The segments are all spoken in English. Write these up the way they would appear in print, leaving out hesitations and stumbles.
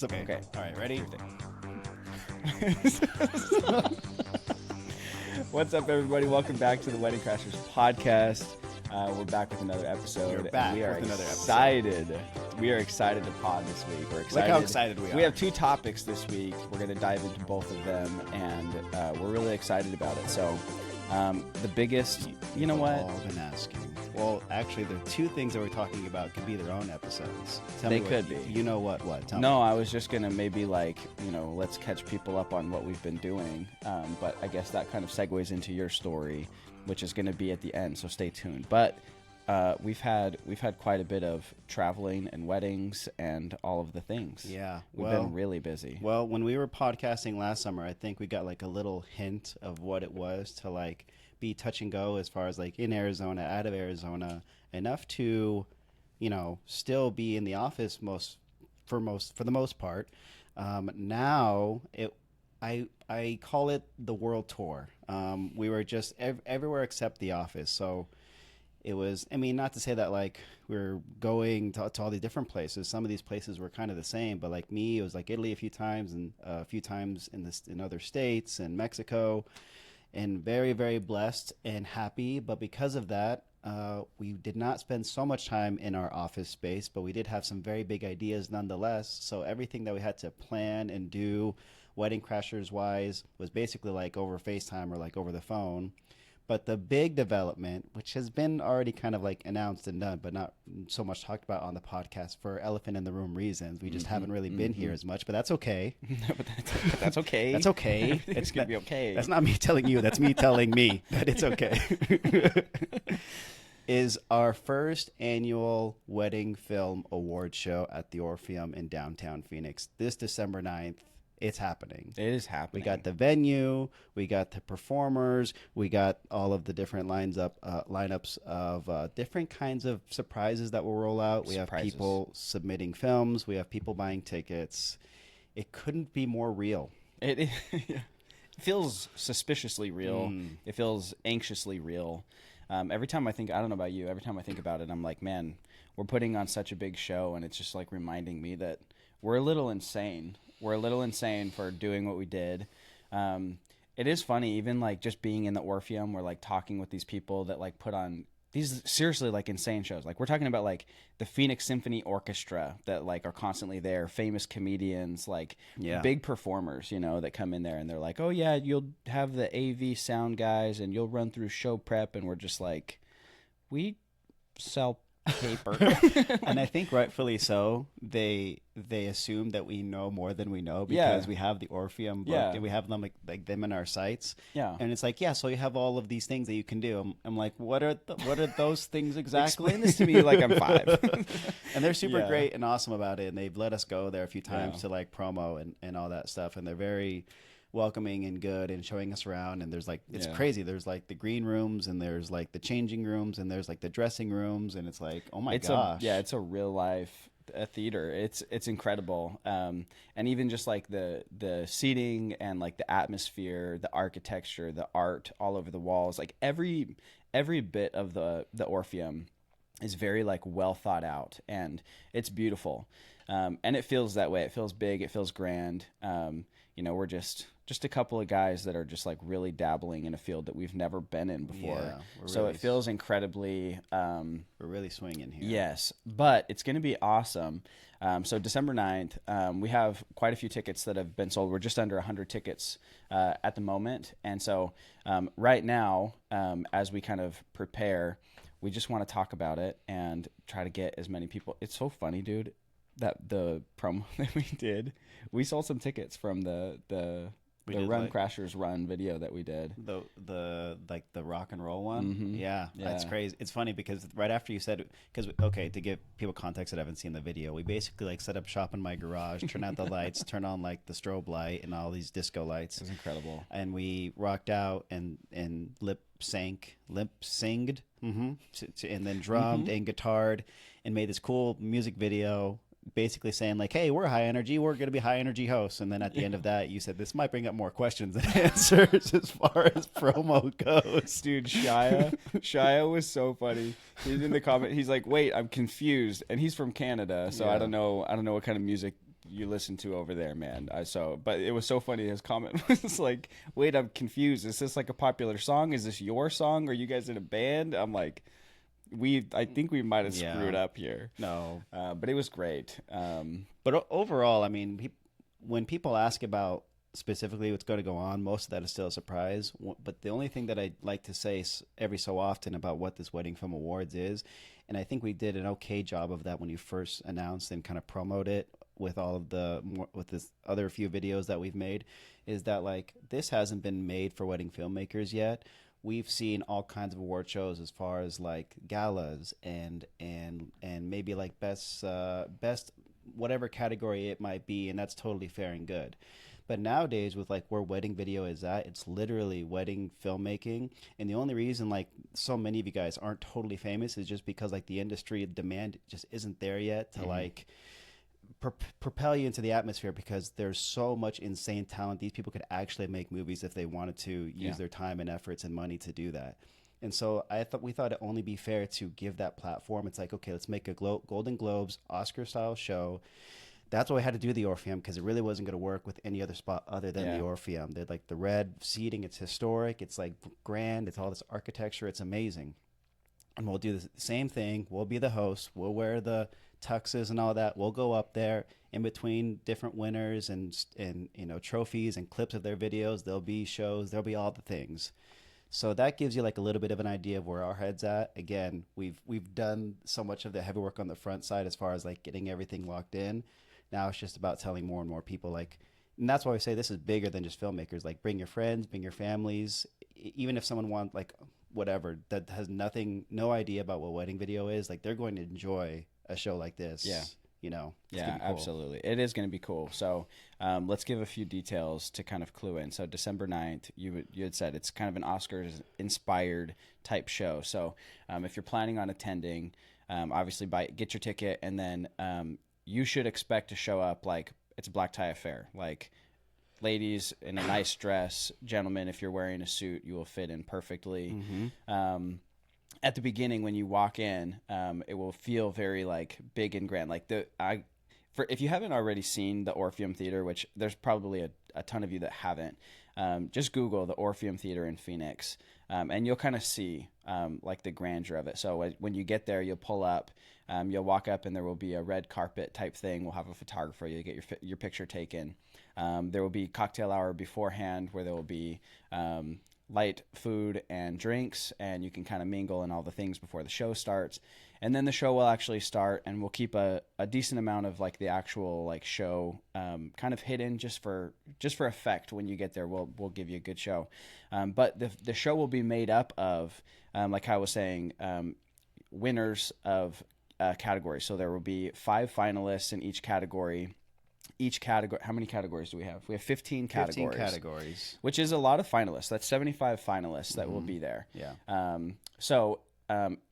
Okay. All right, ready? What's up, everybody? Welcome back to the Wedding Crashers podcast. We're back with another episode. We're back and we are with another excited. We are excited to pod this week. We're excited. Look how excited we are. We have two topics this week. We're going to dive into both of them, and we're really excited about it. So, the biggest, you know what? All been asking. Well, actually, the two things that we're talking about could be their own episodes. They could be. You know what? What? Tell me. No, I was just going to maybe let's catch people up on what we've been doing. But I guess that kind of segues into your story, which is going to be at the end. So stay tuned. But we've had quite a bit of traveling and weddings and all of the things. Yeah. We've been really busy. Well, when we were podcasting last summer, I think we got like a little hint of what it was to like be touch and go as far as like in Arizona, out of Arizona, enough to, still be in the office for the most part. Now I call it the world tour. We were just everywhere except the office. So it was, not to say that like we're going to all these different places. Some of these places were kind of the same, but like me, it was like Italy a few times and a few times in other states and Mexico. And very, very blessed and happy. But because of that, we did not spend so much time in our office space, but we did have some very big ideas nonetheless. So everything that we had to plan and do, Wedding Crashers wise, was basically like over FaceTime or like over the phone. But the big development, which has been already kind of like announced and done, but not so much talked about on the podcast for elephant in the room reasons. We just haven't really been here as much, but that's okay. but that's okay. That's okay. It's going to be okay. That's not me telling you. That's me telling me that it's okay. Is our first annual wedding film award show at the Orpheum in downtown Phoenix this December 9th. It's happening. It is happening. We got the venue, we got the performers, we got all of the different lineups of different kinds of surprises that will roll out. We have people submitting films. We have people buying tickets. It couldn't be more real. It feels suspiciously real. It feels anxiously real. Every time I think, I don't know about you, every time I think about it, I'm like, man, we're putting on such a big show, and it's just like reminding me that we're a little insane. We're a little insane for doing what we did. It is funny, even like just being in the Orpheum, we're like talking with these people that like put on these seriously like insane shows. Like we're talking about like the Phoenix Symphony Orchestra that like are constantly there, famous comedians, like big performers, that come in there and they're like, oh yeah, you'll have the AV sound guys and you'll run through show prep. And we're just like, we sell paper. And I think rightfully so, they assume that we know more than we know because we have the Orpheum book and we have them like them in our sites. And it's like, so you have all of these things that you can do. I'm like, what are those things exactly? Explain this to me like I'm 5. And they're super great and awesome about it, and they've let us go there a few times to like promo and all that stuff, and they're very welcoming and good and showing us around. And there's like, it's crazy. There's like the green rooms and there's like the changing rooms and there's like the dressing rooms, and it's like, oh my gosh. It's a real life theater. It's incredible. And even just like the seating and like the atmosphere, the architecture, the art all over the walls, like every bit of the Orpheum is very like well thought out, and it's beautiful. And it feels that way. It feels big. It feels grand. We're just a couple of guys that are just like really dabbling in a field that we've never been in before. So it feels incredibly... we're really swinging here. Yes, but it's going to be awesome. So December 9th, we have quite a few tickets that have been sold. We're just under 100 tickets at the moment. And so right now, as we kind of prepare, we just want to talk about it and try to get as many people. It's so funny, dude, that the promo that we did, we sold some tickets from the Run Crashers Run video that we did. The like the rock and roll one. Yeah, that's crazy. It's funny because right after you said, to give people context that haven't seen the video, we basically like set up shop in my garage, turn out the lights, turn on like the strobe light and all these disco lights. It was incredible. And we rocked out and lip singed, and then drummed and guitared and made this cool music video, basically saying like, hey, we're high energy, we're going to be high energy hosts. And then at the end of that, you said this might bring up more questions than answers as far as promo goes. Dude, Shia was so funny. He's in the comment. He's like, wait, I'm confused. And he's from Canada. So I don't know what kind of music you listen to over there, man. But it was so funny. His comment was like, "Wait, I'm confused. Is this like a popular song? Is this your song? Are you guys in a band?" I'm like, I think we might have screwed up here. No, but it was great. But overall, I mean, when people ask about specifically what's going to go on, most of that is still a surprise. But the only thing that I like to say every so often about what this Wedding Film Awards is, and I think we did an okay job of that when you first announced and kind of promote it with all of with this other few videos that we've made, is that like this hasn't been made for wedding filmmakers yet. We've seen all kinds of award shows as far as like galas and maybe like best whatever category it might be, and that's totally fair and good. But nowadays, with like where wedding video is at, it's literally wedding filmmaking. And the only reason like so many of you guys aren't totally famous is just because like the industry demand just isn't there yet to like propel you into the atmosphere, because there's so much insane talent. These people could actually make movies if they wanted to use their time and efforts and money to do that. And so we thought it'd only be fair to give that platform. It's like, okay, let's make a Golden Globes Oscar style show. That's why I had to do the Orpheum, because it really wasn't going to work with any other spot other than the Orpheum. They're like the red seating. It's historic. It's like grand. It's all this architecture. It's amazing. And we'll do the same thing. We'll be the host. We'll wear the tuxes and all that. We'll go up there in between different winners and you know, trophies and clips of their videos. There'll be shows. There'll be all the things. So that gives you like a little bit of an idea of where our head's at. Again, we've done so much of the heavy work on the front side as far as like getting everything locked in. Now it's just about telling more and more people, like, and that's why we say this is bigger than just filmmakers. Like, bring your friends, bring your families. Even if someone wants like whatever that has no idea about what wedding video is, like they're going to enjoy a show like this. Yeah. You know, yeah, cool. Absolutely. It is going to be cool. So let's give a few details to kind of clue in. So December 9th, you had said it's kind of an Oscars-inspired type show. So if you're planning on attending, obviously get your ticket, and then you should expect to show up like it's a black tie affair. Like, ladies in a nice dress, gentlemen, if you're wearing a suit, you will fit in perfectly. Mm-hmm. At the beginning, when you walk in, it will feel very like big and grand. Like if you haven't already seen the Orpheum Theater, which there's probably a ton of you that haven't, just Google the Orpheum Theater in Phoenix, and you'll kind of see like the grandeur of it. So when you get there, you'll pull up, you'll walk up, and there will be a red carpet type thing. We'll have a photographer. You'll get your picture taken. There will be cocktail hour beforehand, where there will be light food and drinks, and you can kind of mingle and all the things before the show starts. And then the show will actually start, and we'll keep a decent amount of like the actual like show kind of hidden just for effect. When you get there, we'll give you a good show. But the show will be made up of, like I was saying, winners of categories. So there will be 5 finalists in each category. How many categories do we have? We have 15 categories. 15 categories. Which is a lot of finalists. That's 75 finalists that will be there. Yeah.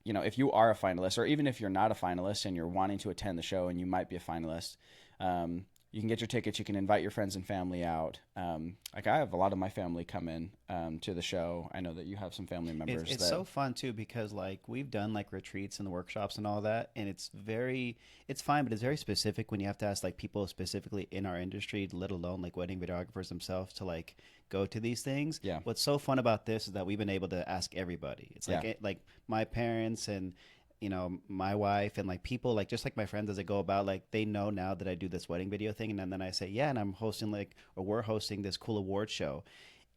You know, if you are a finalist, or even if you're not a finalist and you're wanting to attend the show and you might be a finalist, you can get your tickets. You can invite your friends and family out. Like, I have a lot of my family come in to the show. I know that you have some family members. It's so fun too, because like we've done like retreats and workshops and all that, and it's fine, but it's very specific when you have to ask like people specifically in our industry, let alone like wedding videographers themselves, to like go to these things. Yeah. What's so fun about this is that we've been able to ask everybody. It's like like my parents and, you know, my wife and like people like just like my friends as I go about, like they know now that I do this wedding video thing, and then I say, yeah, and I'm hosting we're hosting this cool award show,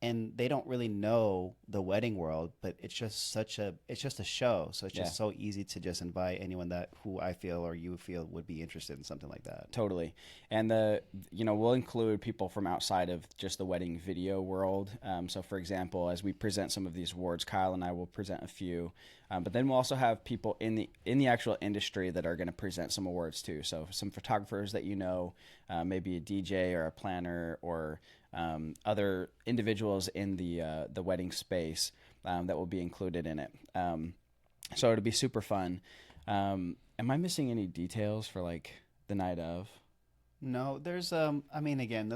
and they don't really know the wedding world, but it's just a show, so it's just so easy to just invite anyone who I feel or you feel would be interested in something like that. Totally. And we'll include people from outside of just the wedding video world. So for example, as we present some of these awards, Kyle and I will present a few, but then we'll also have people in the actual industry that are going to present some awards too. So some photographers that maybe a DJ or a planner or other individuals in the wedding space that will be included in it. So it'll be super fun. Am I missing any details for like the night of? No, there's I mean, again,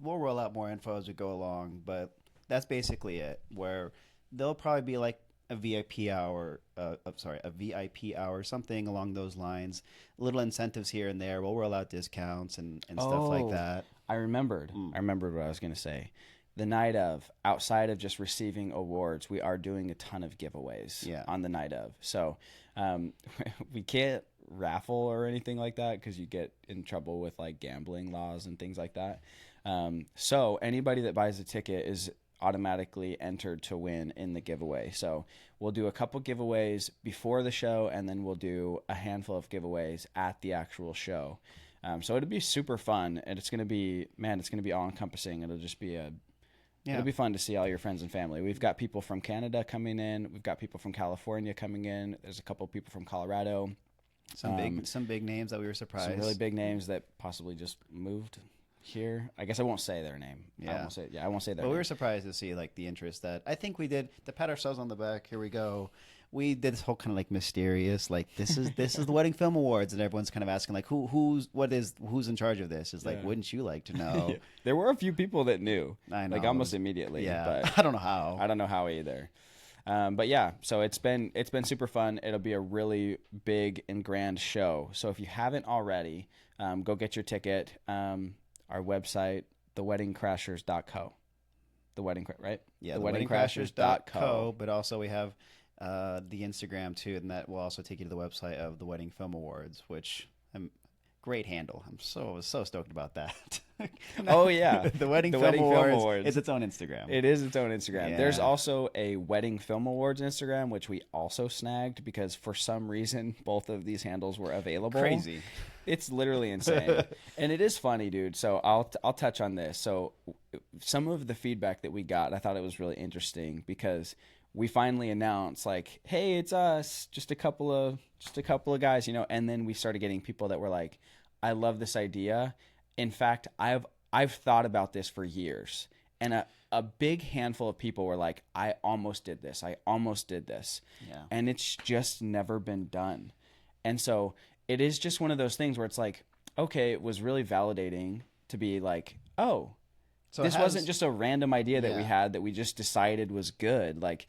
we'll roll out more info as we go along, but that's basically it. Where there'll probably be like a VIP hour, a VIP hour, something along those lines. Little incentives here and there. We'll roll out discounts and stuff like that. I remembered. I remembered what I was going to say. The night of, outside of just receiving awards, we are doing a ton of giveaways on the night of. So we can't raffle or anything like that because you get in trouble with like gambling laws and things like that. So anybody that buys a ticket is automatically entered to win in the giveaway. So we'll do a couple giveaways before the show, and then we'll do a handful of giveaways at the actual show. So it'll be super fun, and it's going to be all encompassing. It'll just be it'll be fun to see all your friends and family. We've got people from Canada coming in. We've got people from California coming in. There's a couple of people from Colorado. Some big names that we were surprised. Some really big names that possibly just moved here. I guess I won't say their name. I won't say their name. But we were surprised to see like the interest that I think we did to pat ourselves on the back. Here we go. We did this whole kind of like mysterious, like this is the Wedding Film Awards, and everyone's kind of asking like who's in charge of this? It's like, wouldn't you like to know? There were a few people that knew. I know. Like almost immediately. Yeah. But I don't know how. I don't know how either. But yeah, so it's been super fun. It'll be a really big and grand show. So if you haven't already, go get your ticket. Our website, theweddingcrashers.co. Right? Yeah, theweddingcrashers.co. But also we have the Instagram too, and that will also take you to the website of the Wedding Film Awards, which great handle. I'm so stoked about that. Oh yeah, the Wedding Film Awards is its own Instagram. It is its own Instagram. Yeah. There's also a Wedding Film Awards Instagram, which we also snagged because for some reason both of these handles were available. Crazy. It's literally insane. And it is funny, dude. So I'll touch on this. So some of the feedback that we got, I thought it was really interesting because we finally announced like, hey, it's us, just a couple of guys, you know, and then we started getting people that were like, I love this idea. In fact, I've thought about this for years. And a big handful of people were like, I almost did this. Yeah. And it's just never been done. And so it is just one of those things where it's like, okay, it was really validating to be like, oh, so this wasn't just a random idea that we had that we just decided was good. Like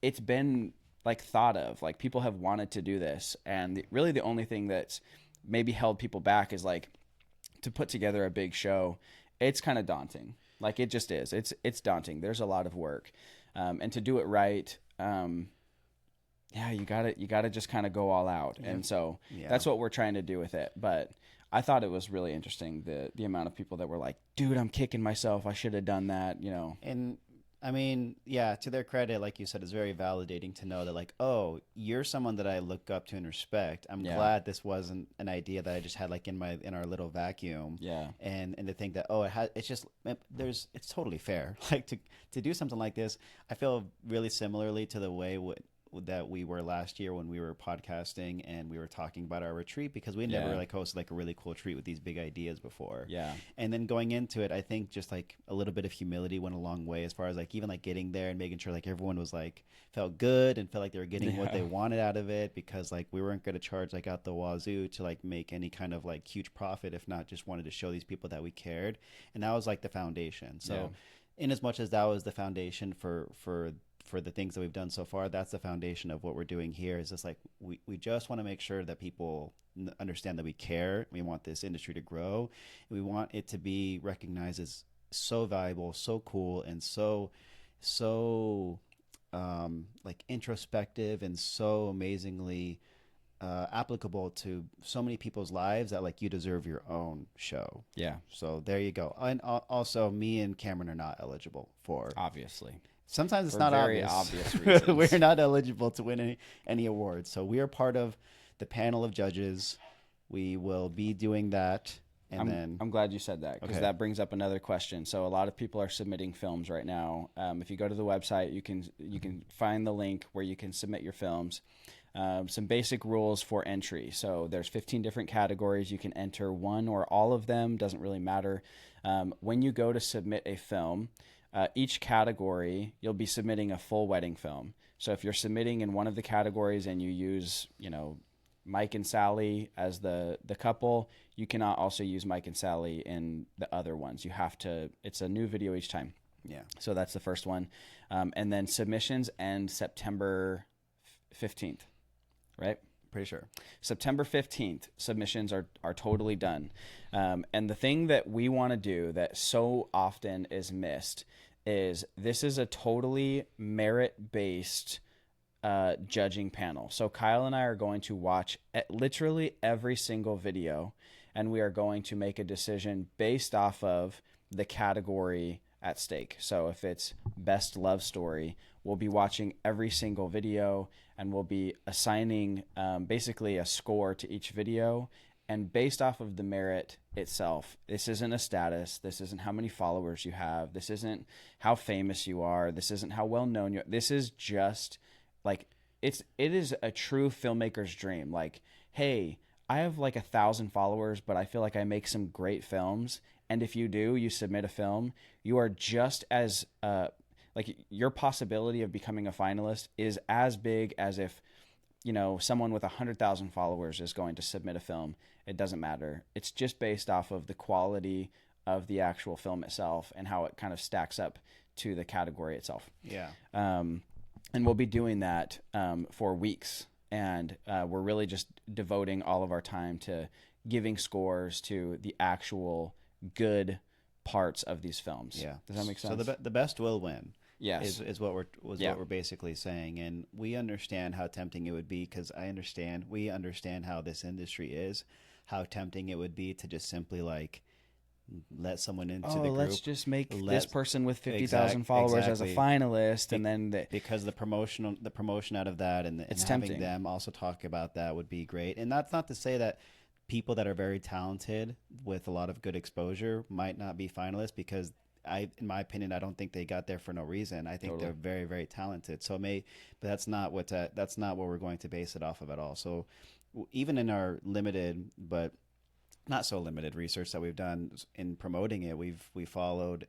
it's been like thought of, like people have wanted to do this. And really the only thing that's maybe held people back is like to put together a big show. It's kind of daunting. Like it just is. It's daunting. There's a lot of work. And to do it right, you gotta just kind of go all out. Yeah. And so that's what we're trying to do with it. But I thought it was really interesting, the amount of people that were like, dude, I'm kicking myself. I should have done that, you know. And I mean, yeah, to their credit, like you said, it's very validating to know that like, oh, you're someone that I look up to and respect. I'm glad this wasn't an idea that I just had like in our little vacuum. Yeah. And to think that, oh, it's totally fair. Like to do something like this, I feel really similarly to the way that we were last year when we were podcasting and we were talking about our retreat, because we never like hosted like a really cool retreat with these big ideas before. Yeah. And then going into it, I think just like a little bit of humility went a long way as far as like even like getting there and making sure like everyone was like felt good and felt like they were getting what they wanted out of it, because like we weren't going to charge like out the wazoo to like make any kind of like huge profit, if not just wanted to show these people that we cared. And that was like the foundation. So in as much as that was the foundation for the things that we've done so far, that's the foundation of what we're doing here. Is just like we just want to make sure that people understand that we care. We want this industry to grow. We want it to be recognized as so valuable, so cool, and so like introspective and so amazingly applicable to so many people's lives that like you deserve your own show. Yeah. So there you go. And also, me and Camryn are not eligible for, obviously. Sometimes it's for not very obvious reasons. We're not eligible to win any awards. So we are part of the panel of judges. We will be doing that. And I'm glad you said that, because that brings up another question. So a lot of people are submitting films right now. If you go to the website, you can find the link where you can submit your films. Some basic rules for entry. So there's 15 different categories. You can enter one or all of them. Doesn't really matter. When you go to submit a film, each category, you'll be submitting a full wedding film. So if you're submitting in one of the categories and you use, Mike and Sally as the couple, you cannot also use Mike and Sally in the other ones. You have to, it's a new video each time. Yeah. So that's the first one. And then submissions end September 15th, right? Pretty sure. September 15th, submissions are totally done. And the thing that we want to do that so often is missed is this is a totally merit-based judging panel. So Kyle and I are going to watch literally every single video, and we are going to make a decision based off of the category at stake. So if it's best love story, we'll be watching every single video, and we'll be assigning basically a score to each video. And based off of the merit itself, this isn't a status. This isn't how many followers you have. This isn't how famous you are. This isn't how well known you are. This is just like, it is a true filmmaker's dream. Like, hey, I have like 1,000 followers, but I feel like I make some great films. And if you do, you submit a film, you are just as, like, your possibility of becoming a finalist is as big as if, you know, someone with 100,000 followers is going to submit a film. It doesn't matter. It's just based off of the quality of the actual film itself and how it kind of stacks up to the category itself. Yeah. And we'll be doing that for weeks. And we're really just devoting all of our time to giving scores to the actual good parts of these films. Yeah. Does that make sense? So the best will win. Yes. Is what we're basically saying. And we understand how tempting it would be, because we understand how this industry is, how tempting it would be to just simply like let someone into the group. Let's just make this person with 50,000 followers as a finalist, and then because the promotion out of that and it's having tempting. them also talk about that would be great. And that's not to say that people that are very talented with a lot of good exposure might not be finalists, because in my opinion, I don't think they got there for no reason. I think they're very, very talented. So but that's not what we're going to base it off of at all. So even in our limited, but not so limited research that we've done in promoting it, we followed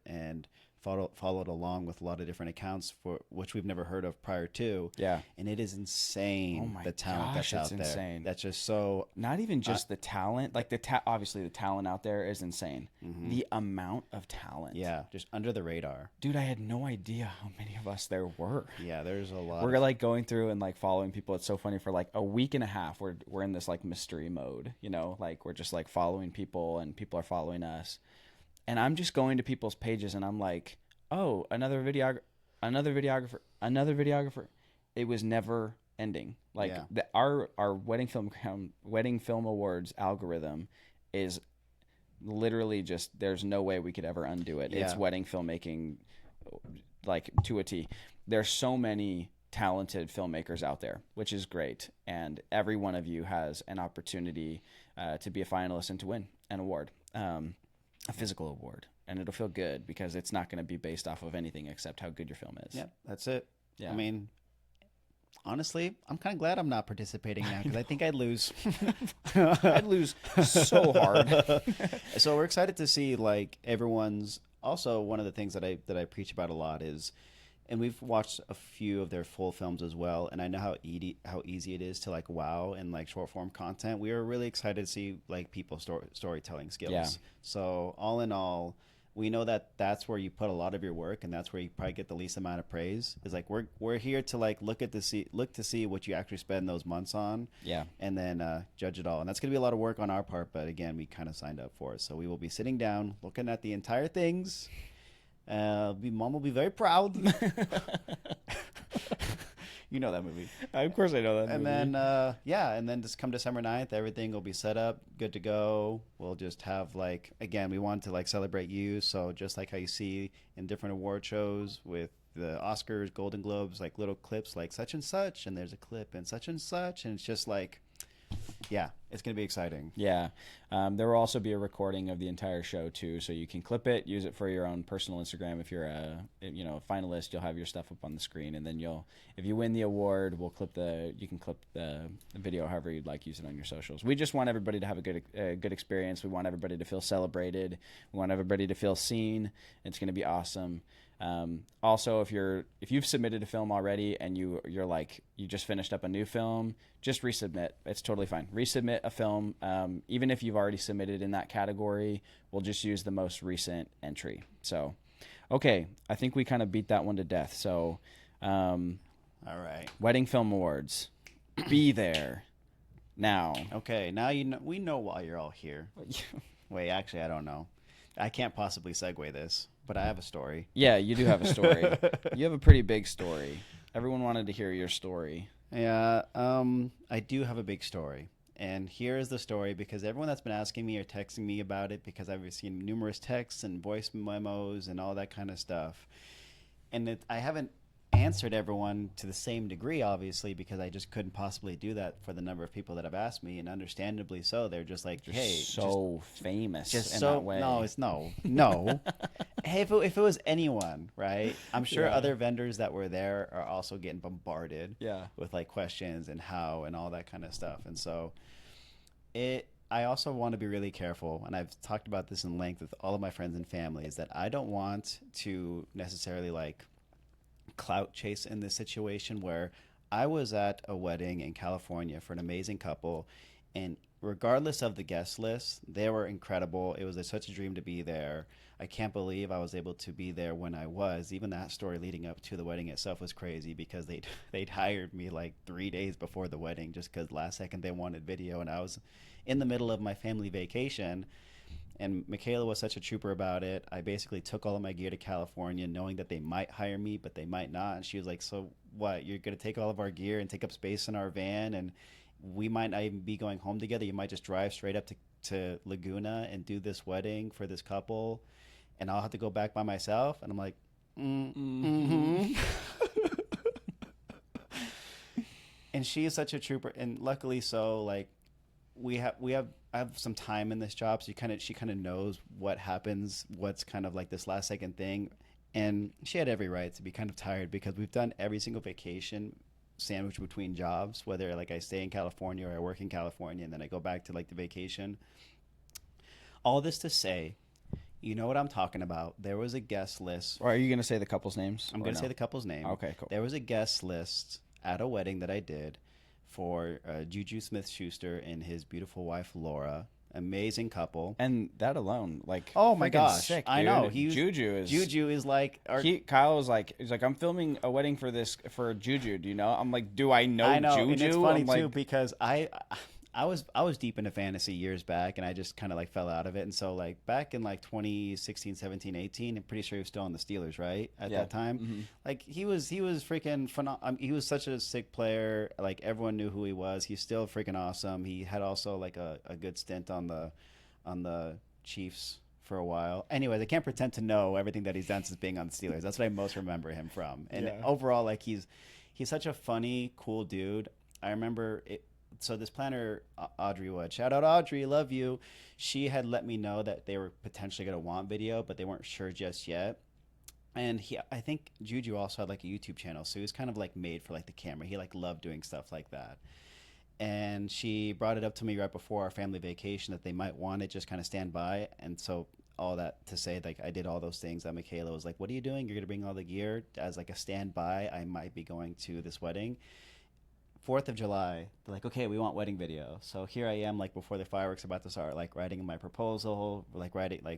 along with a lot of different accounts for which we've never heard of prior to. Yeah. And it is insane. Oh my the talent gosh, that's it's out there. insane. That's just so, not even just the talent, like obviously the talent out there is insane. The amount of talent. yeah, just under the radar. Dude, I had no idea how many of us there were. Yeah, there's a lot. We're like going through and like following people. It's so funny. For like a week and a half, we're in this like mystery mode, you know, like we're just like following people and people are following us. And I'm just going to people's pages and I'm like, oh, another videographer. It was never ending. Like our wedding film awards algorithm is literally just, there's no way we could ever undo it. It's wedding filmmaking, like to a T. There's so many talented filmmakers out there, which is great. And every one of you has an opportunity to be a finalist and to win an award, a physical award. And it'll feel good because it's not going to be based off of anything except how good your film is. Yeah, that's it. Yeah. I mean, honestly, I'm kind of glad I'm not participating now, because I think I'd lose. I'd lose so hard. So we're excited to see like everyone's. Also, one of the things that I preach about a lot is, and we've watched a few of their full films as well, and I know how easy it is to like wow in like short form content. We are really excited to see like people's storytelling skills. Yeah. So all in all, we know that that's where you put a lot of your work, and that's where you probably get the least amount of praise. Is like we're here to like look to see what you actually spend those months on. Yeah. And then judge it all, and that's gonna be a lot of work on our part. But again, we kind of signed up for it, so we will be sitting down, looking at the entire things. Mom will be very proud. You know that movie. Of course I know that movie. And then, and then just come December 9th, everything will be set up, good to go. We'll just have, like, again, we want to, like, celebrate you. So just like how you see in different award shows with the Oscars, Golden Globes, like, little clips like such, and there's a clip and such, and it's just like, yeah, it's going to be exciting. Yeah. There will also be a recording of the entire show, too, so you can clip it, use it for your own personal Instagram. If you're a finalist, you'll have your stuff up on the screen, and then if you win the award, you can clip the video however you'd like, use it on your socials. We just want everybody to have a good experience. We want everybody to feel celebrated. We want everybody to feel seen. It's going to be awesome. Also, if you've submitted a film already and you're like, you just finished up a new film, just resubmit. It's totally fine. Resubmit a film. Even if you've already submitted in that category, we'll just use the most recent entry. So Okay, I think we kind of beat that one to death. So, All right. Wedding Film Awards. Be there now. Okay, now we know why you're all here. Wait, actually, I don't know. I can't possibly segue this, but I have a story. Yeah, you do have a story. You have a pretty big story. Everyone wanted to hear your story. Yeah, I do have a big story. And here is the story, because everyone that's been asking me or texting me about it, because I've seen numerous texts and voice memos and all that kind of stuff. And I haven't answered everyone to the same degree, obviously, because I just couldn't possibly do that for the number of people that have asked me, and understandably so. They're just like, You're hey, so famous just in so that way. no, it's no. Hey, if it was anyone, right? I'm sure other vendors that were there are also getting bombarded with like questions and how and all that kind of stuff. And so I also want to be really careful, and I've talked about this in length with all of my friends and family, is that I don't want to necessarily like clout chase in this situation, where I was at a wedding in California for an amazing couple, and regardless of the guest list, they were incredible. It was such a dream to be there. I can't believe I was able to be there when I was. Even that story leading up to the wedding itself was crazy, because they'd hired me like 3 days before the wedding just because last second they wanted video, and I was in the middle of my family vacation. And Michaela was such a trooper about it. I basically took all of my gear to California knowing that they might hire me, but they might not. And she was like, so what? You're going to take all of our gear and take up space in our van, and we might not even be going home together. You might just drive straight up to Laguna and do this wedding for this couple, and I'll have to go back by myself. And I'm like, mm-hmm. And she is such a trooper. And luckily so, like, I have some time in this job, so she kind of knows what happens, what's kind of like this last second thing. And she had every right to be kind of tired, because we've done every single vacation sandwiched between jobs, whether like I stay in California or I work in California and then I go back to like the vacation. All this to say, you know what I'm talking about. There was a guest list. Or are you going to say the couple's names? I'm going to say the couple's name. Okay, cool. There was a guest list at a wedding that I did for JuJu Smith-Schuster and his beautiful wife, Laura. Amazing couple. And that alone, like, oh my gosh, sick, I know. JuJu is like, Kyle was like, he's like, I'm filming a wedding for JuJu. Do you know? I'm like, do I know JuJu? And it's funny I'm too, because I was deep into fantasy years back, and I just kind of like fell out of it. And so like back in like 2016, 17, 18, I'm pretty sure he was still on the Steelers, right? At that time. Mm-hmm. Like he was freaking phenomenal. He was such a sick player. Like everyone knew who he was. He's still freaking awesome. He had also like a good stint on the Chiefs for a while. Anyways, I can't pretend to know everything that he's done since being on the Steelers. That's what I most remember him from. And overall, like he's such a funny, cool dude. I remember it. So this planner, Audrey Wood, shout out Audrey, love you. She had let me know that they were potentially going to want video, but they weren't sure just yet. And I think JuJu also had like a YouTube channel, so he was kind of like made for like the camera. He like loved doing stuff like that. And she brought it up to me right before our family vacation that they might want it, just kind of stand by. And so all that to say, like I did all those things that Michaela was like, what are you doing? You're going to bring all the gear as like a standby. I might be going to this wedding. 4th of July, they're like, okay, we want wedding video. So here I am, like before the fireworks about to start, like writing my proposal, like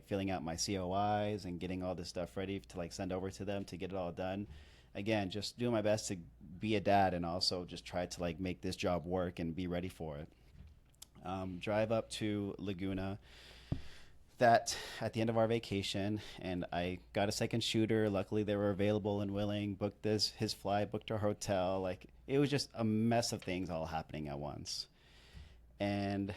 filling out my COIs and getting all this stuff ready to like send over to them to get it all done. Again, just doing my best to be a dad and also just try to like make this job work and be ready for it. Drive up to Laguna that at the end of our vacation, and I got a second shooter. Luckily they were available and willing, booked his flight, booked our hotel. Like it was just a mess of things all happening at once. And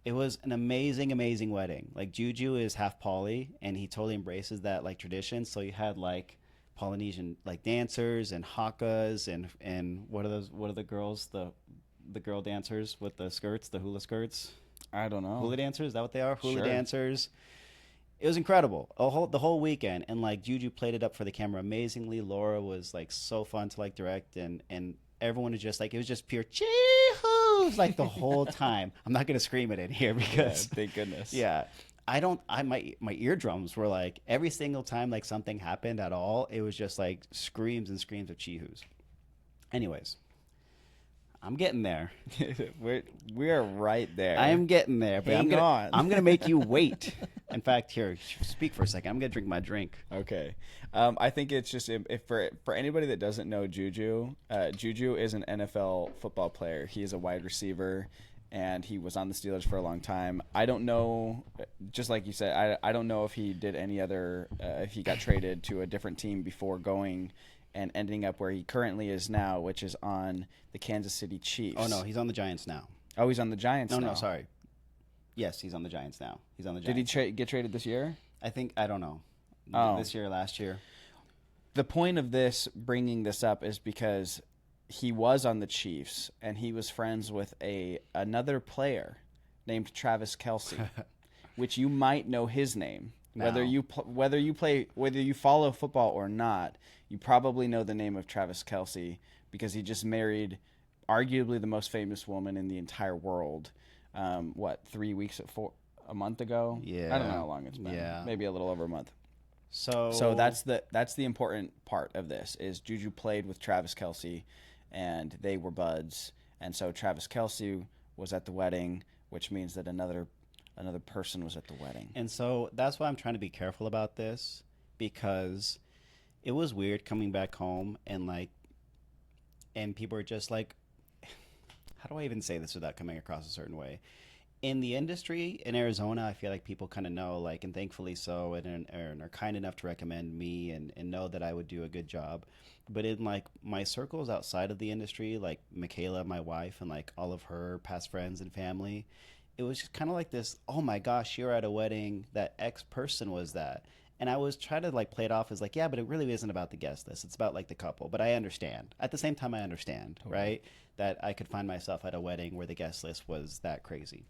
it was an amazing wedding. Like JuJu is half Poly, and he totally embraces that like tradition. So you had like Polynesian like dancers and hakas and what are the girls, the girl dancers with the skirts, the hula skirts? I don't know. Hula dancers, is that what they are? Hula Sure. dancers. It was incredible. The whole weekend. And like JuJu played it up for the camera amazingly. Laura was like so fun to like direct, and everyone was just like, it was just pure chee-hoos like the whole time. I'm not gonna scream it in here because thank goodness. Yeah. My eardrums were like every single time like something happened at all, it was just like screams and screams of chee-hoos. Anyways, I'm getting there. we're right there. I am getting there. But Hang on. I'm gonna make you wait. In fact, here, speak for a second. I'm gonna drink my drink. Okay. I think it's just if for anybody that doesn't know JuJu, JuJu is an NFL football player. He is a wide receiver, and he was on the Steelers for a long time. I don't know, just like you said, I don't know if he did any other, if he got traded to a different team before going and ending up where he currently is now, which is on the Kansas City Chiefs. Oh, no, he's on the Giants now. Oh, he's on the Giants now. No, sorry. Yes, he's on the Giants now. He's on the Did Giants. he get traded this year? I don't know. Oh. This year, last year. The point of this, bringing this up, is because he was on the Chiefs, and he was friends with another player named Travis Kelce, which you might know his name. No. Whether you follow football or not, you probably know the name of Travis Kelce because he just married arguably the most famous woman in the entire world. 3 weeks a month ago? Yeah. I don't know how long it's been. Yeah. Maybe a little over a month. So that's the important part of this is JuJu played with Travis Kelce, and they were buds, and so Travis Kelce was at the wedding, which means that another person was at the wedding. And so that's why I'm trying to be careful about this, because it was weird coming back home and people are just like, how do I even say this without coming across a certain way? In the industry in Arizona, I feel like people kind of know, and thankfully so, and are kind enough to recommend me and know that I would do a good job. But in my circles outside of the industry, like Michaela, my wife, and all of her past friends and family, it was just kind of like this, oh my gosh, you're at a wedding, that X person was that. And I was trying to play it off as yeah, but it really isn't about the guest list. It's about the couple. But I understand. At the same time, I understand, totally. Right? That I could find myself at a wedding where the guest list was that crazy.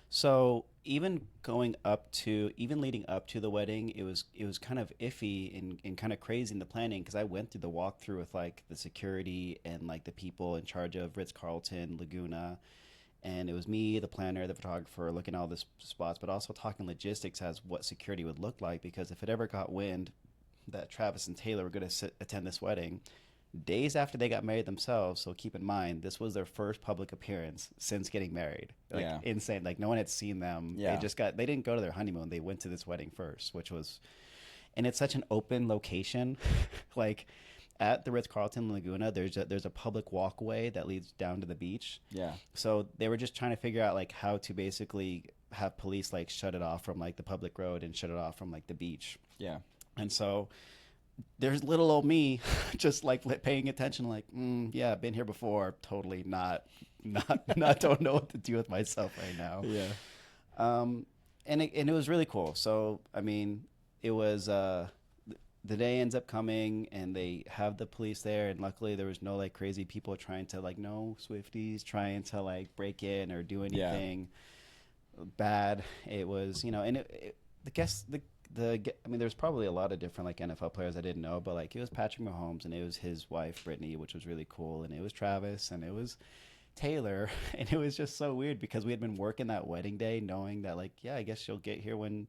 So even leading up to the wedding, it was kind of iffy and kind of crazy in the planning, because I went through the walkthrough with the security and the people in charge of Ritz-Carlton, Laguna. And it was me, the planner, the photographer, looking at all the spots, but also talking logistics as what security would look like. Because if it ever got wind that Travis and Taylor were going to attend this wedding, days after they got married themselves, so keep in mind, this was their first public appearance since getting married. Insane. No one had seen them. Yeah. They didn't go to their honeymoon. They went to this wedding first, and it's such an open location. At the Ritz-Carlton Laguna, there's a public walkway that leads down to the beach. Yeah. So they were just trying to figure out how to basically have police shut it off from the public road and shut it off from the beach. Yeah. And so there's little old me just paying attention, yeah, been here before, totally not don't know what to do with myself right now. Yeah. And it was really cool. So I mean, it was the day ends up coming, and they have the police there, and luckily there was no crazy people trying to no Swifties trying to break in or do anything bad. It was there's probably a lot of different NFL players I didn't know, but it was Patrick Mahomes, and it was his wife Brittany, which was really cool, and it was Travis, and it was Taylor, and it was just so weird because we had been working that wedding day knowing that I guess she'll get here when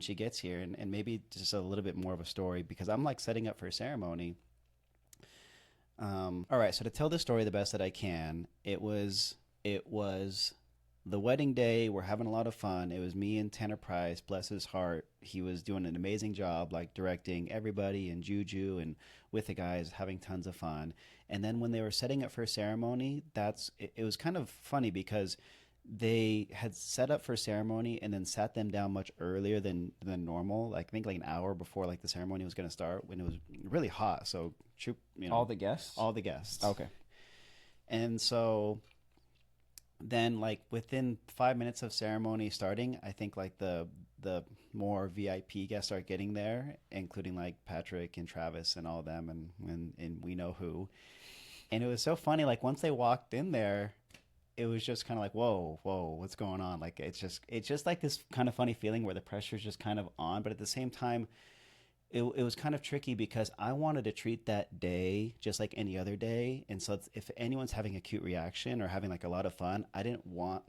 she gets here, and maybe just a little bit more of a story, because I'm setting up for a ceremony. All right, so to tell the story the best that I can, it was the wedding day. We're having a lot of fun. It was me and Tanner Price, bless his heart. He was doing an amazing job, directing everybody, and JuJu, and with the guys, having tons of fun. And then when they were setting up for a ceremony, it was kind of funny because they had set up for a ceremony and then sat them down much earlier than normal. I think an hour before the ceremony was going to start, when it was really hot. So all the guests. Okay. And so then within 5 minutes of ceremony starting, I think the more VIP guests start getting there, including Patrick and Travis and all of them, and we know who. And it was so funny. Once they walked in there, it was just kind of whoa, what's going on? It's just this kind of funny feeling where the pressure's just kind of on, but at the same time, it was kind of tricky because I wanted to treat that day just like any other day. And so if anyone's having a cute reaction or having a lot of fun, I didn't want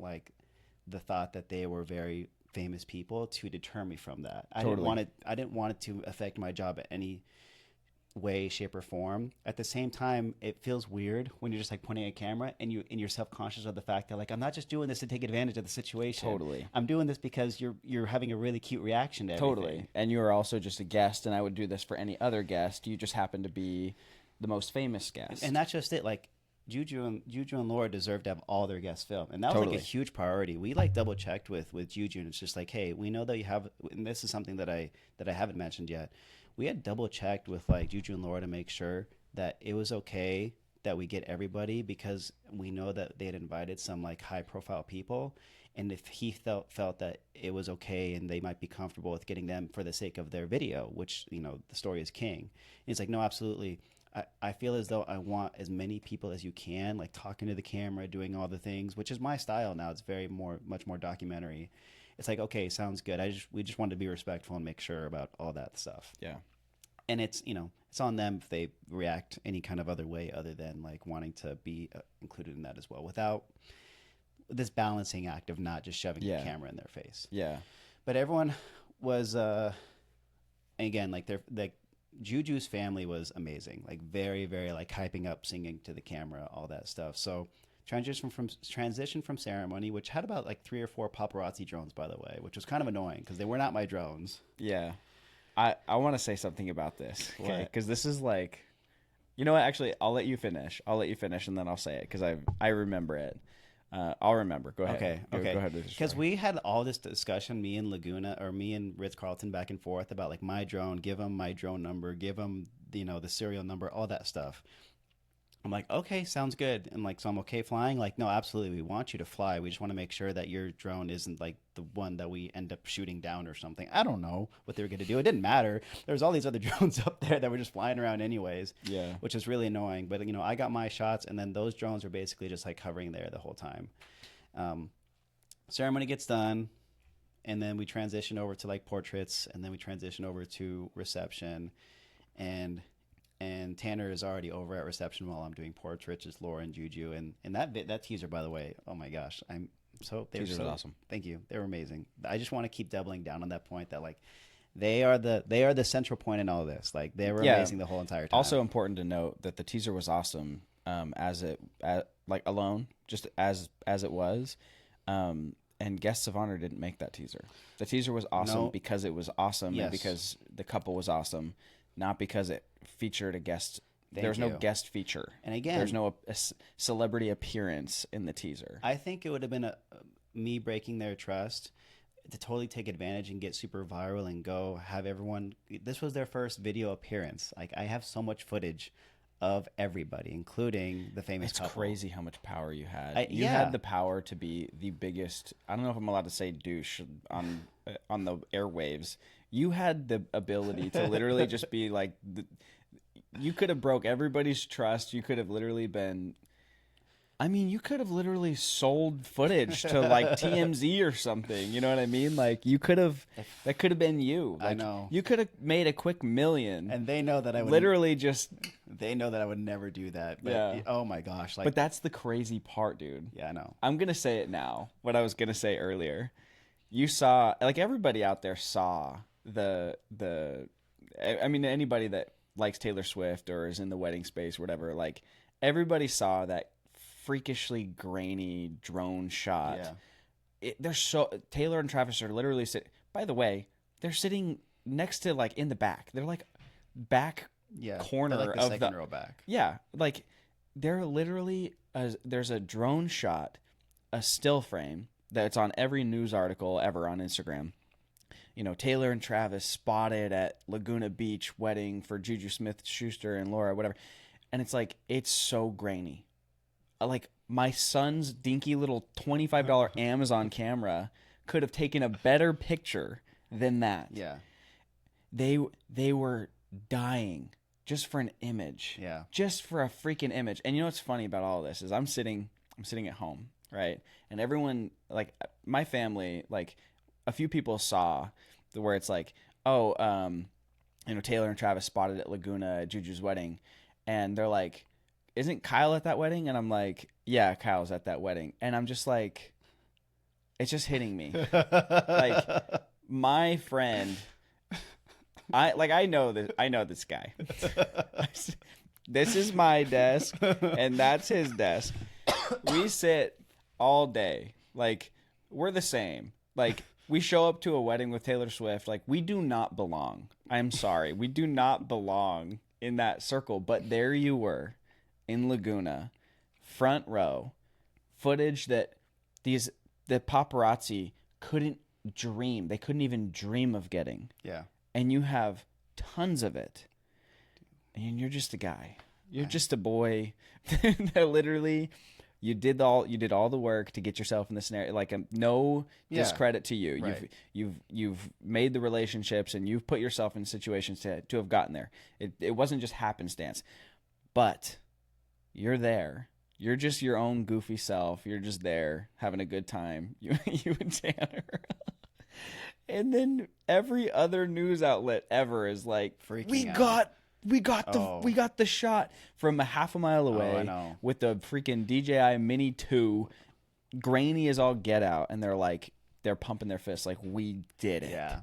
the thought that they were very famous people to deter me from that. Totally. I didn't want it to affect my job at any way, shape, or form. At the same time, it feels weird when you're just like pointing a camera and you're self-conscious of the fact that like I'm not just doing this to take advantage of the situation. Totally. I'm doing this because you're having a really cute reaction to everything. Totally. And you are also just a guest, and I would do this for any other guest. You just happen to be the most famous guest. And that's just it. Like JuJu and Laura deserve to have all their guests filmed, and that was Totally. like a huge priority. We like double checked with JuJu, and it's just like, hey, we know that you have, and this is something that I haven't mentioned yet. We had double checked with like JuJu and Laura to make sure that it was okay that we get everybody, because we know that they had invited some like high profile people, and if he felt that it was okay and they might be comfortable with getting them for the sake of their video, which, you know, the story is king. And he's like, no, absolutely. I feel as though I want as many people as you can, like talking to the camera, doing all the things, which is my style now. It's much more documentary. It's like, okay, sounds good. We just wanted to be respectful and make sure about all that stuff. Yeah. And it's, you know, it's on them if they react any kind of other way other than like wanting to be included in that as well, without this balancing act of not just shoving the camera in their face. Yeah. But everyone was, again, like JuJu's family was amazing, like very, very like hyping up, singing to the camera, all that stuff. So transition from ceremony, which had about like 3 or 4 paparazzi drones, by the way, which was kind of annoying because they were not my drones. Yeah. I want to say something about this, okay? What? Because this is like, you know what? Actually, I'll let you finish, and then I'll say it because I remember it. I'll remember. Go ahead. Okay. Go ahead with your Because story. we had all this discussion, me and Ritz-Carlton back and forth about like my drone, give them my drone number, give them, you know, the serial number, all that stuff. I'm like, okay, sounds good. And like, so I'm okay flying? Like, no, absolutely. We want you to fly. We just want to make sure that your drone isn't like the one that we end up shooting down or something. I don't know what they were going to do. It didn't matter. There's all these other drones up there that were just flying around anyways. Yeah. Which is really annoying. But, you know, I got my shots, and then those drones were basically just like hovering there the whole time. Ceremony gets done, and then we transition over to like portraits, and then we transition over to reception, and Tanner is already over at reception while I'm doing portraits. It's Laura and JuJu, and that teaser, by the way, oh my gosh, Teaser was awesome. Thank you, they were amazing. I just want to keep doubling down on that point that like they are the central point in all of this. Like they were amazing the whole entire time. Also important to note that the teaser was awesome like alone, just as it was. And Guests of Honor didn't make that teaser. The teaser was awesome because it was awesome and because the couple was awesome, not because it featured a guest. There's no guest feature. And again, there's no a celebrity appearance in the teaser. I think it would have been me breaking their trust to totally take advantage and get super viral and go have everyone. This was their first video appearance. Like I have so much footage of everybody, including the famous couple. It's crazy how much power you had. You had the power to be the biggest. I don't know if I'm allowed to say douche on the airwaves. You had the ability to literally just be like. You could have broke everybody's trust. You could have literally been. I mean, you could have literally sold footage to like TMZ or something. You know what I mean? Like you could have. That could have been you. Like, I know. You could have made a quick million. And they know that I would literally just. They know that I would never do that. But yeah. Oh my gosh. Like, but that's the crazy part, dude. Yeah, I know. I'm gonna say it now. What I was gonna say earlier. You saw, like everybody out there saw the. I mean, anybody that likes Taylor Swift or is in the wedding space, or whatever. Like everybody saw that freakishly grainy drone shot. Yeah. They're so Taylor and Travis are literally sitting. By the way, they're sitting next to like in the back. They're like back corner like the of second row back. Yeah, like they're literally there's a drone shot, a still frame that's on every news article ever on Instagram. You know, Taylor and Travis spotted at Laguna Beach wedding for JuJu Smith-Schuster and Laura, whatever. And it's like, it's so grainy. Like, my son's dinky little $25 Amazon camera could have taken a better picture than that. Yeah. They were dying just for an image. Yeah. Just for a freaking image. And you know what's funny about all this is I'm sitting at home, right? And everyone, like, my family, like, a few people saw where it's like, oh, you know, Taylor and Travis spotted at Laguna at JuJu's wedding. And they're like, isn't Kyle at that wedding? And I'm like, yeah, Kyle's at that wedding. And I'm just like, it's just hitting me. Like, my friend I know this guy. This is my desk, and that's his desk. We sit all day. Like, we're the same. Like, we show up to a wedding with Taylor Swift. Like, we do not belong. I'm sorry. We do not belong in that circle. But there you were in Laguna, front row, footage that the paparazzi couldn't dream. They couldn't even dream of getting. Yeah. And you have tons of it. And you're just a guy. You're just a boy that literally you did all the work to get yourself in the scenario. Like, no discredit to you. Right. You've made the relationships and you've put yourself in situations to have gotten there. It wasn't just happenstance. But you're there. You're just your own goofy self. You're just there having a good time. You and Tanner. And then every other news outlet ever is like, freaking out. We got the shot from a half a mile away I know. with the freaking DJI Mini 2, grainy as all get out, and they're pumping their fists like, we did it. Yeah.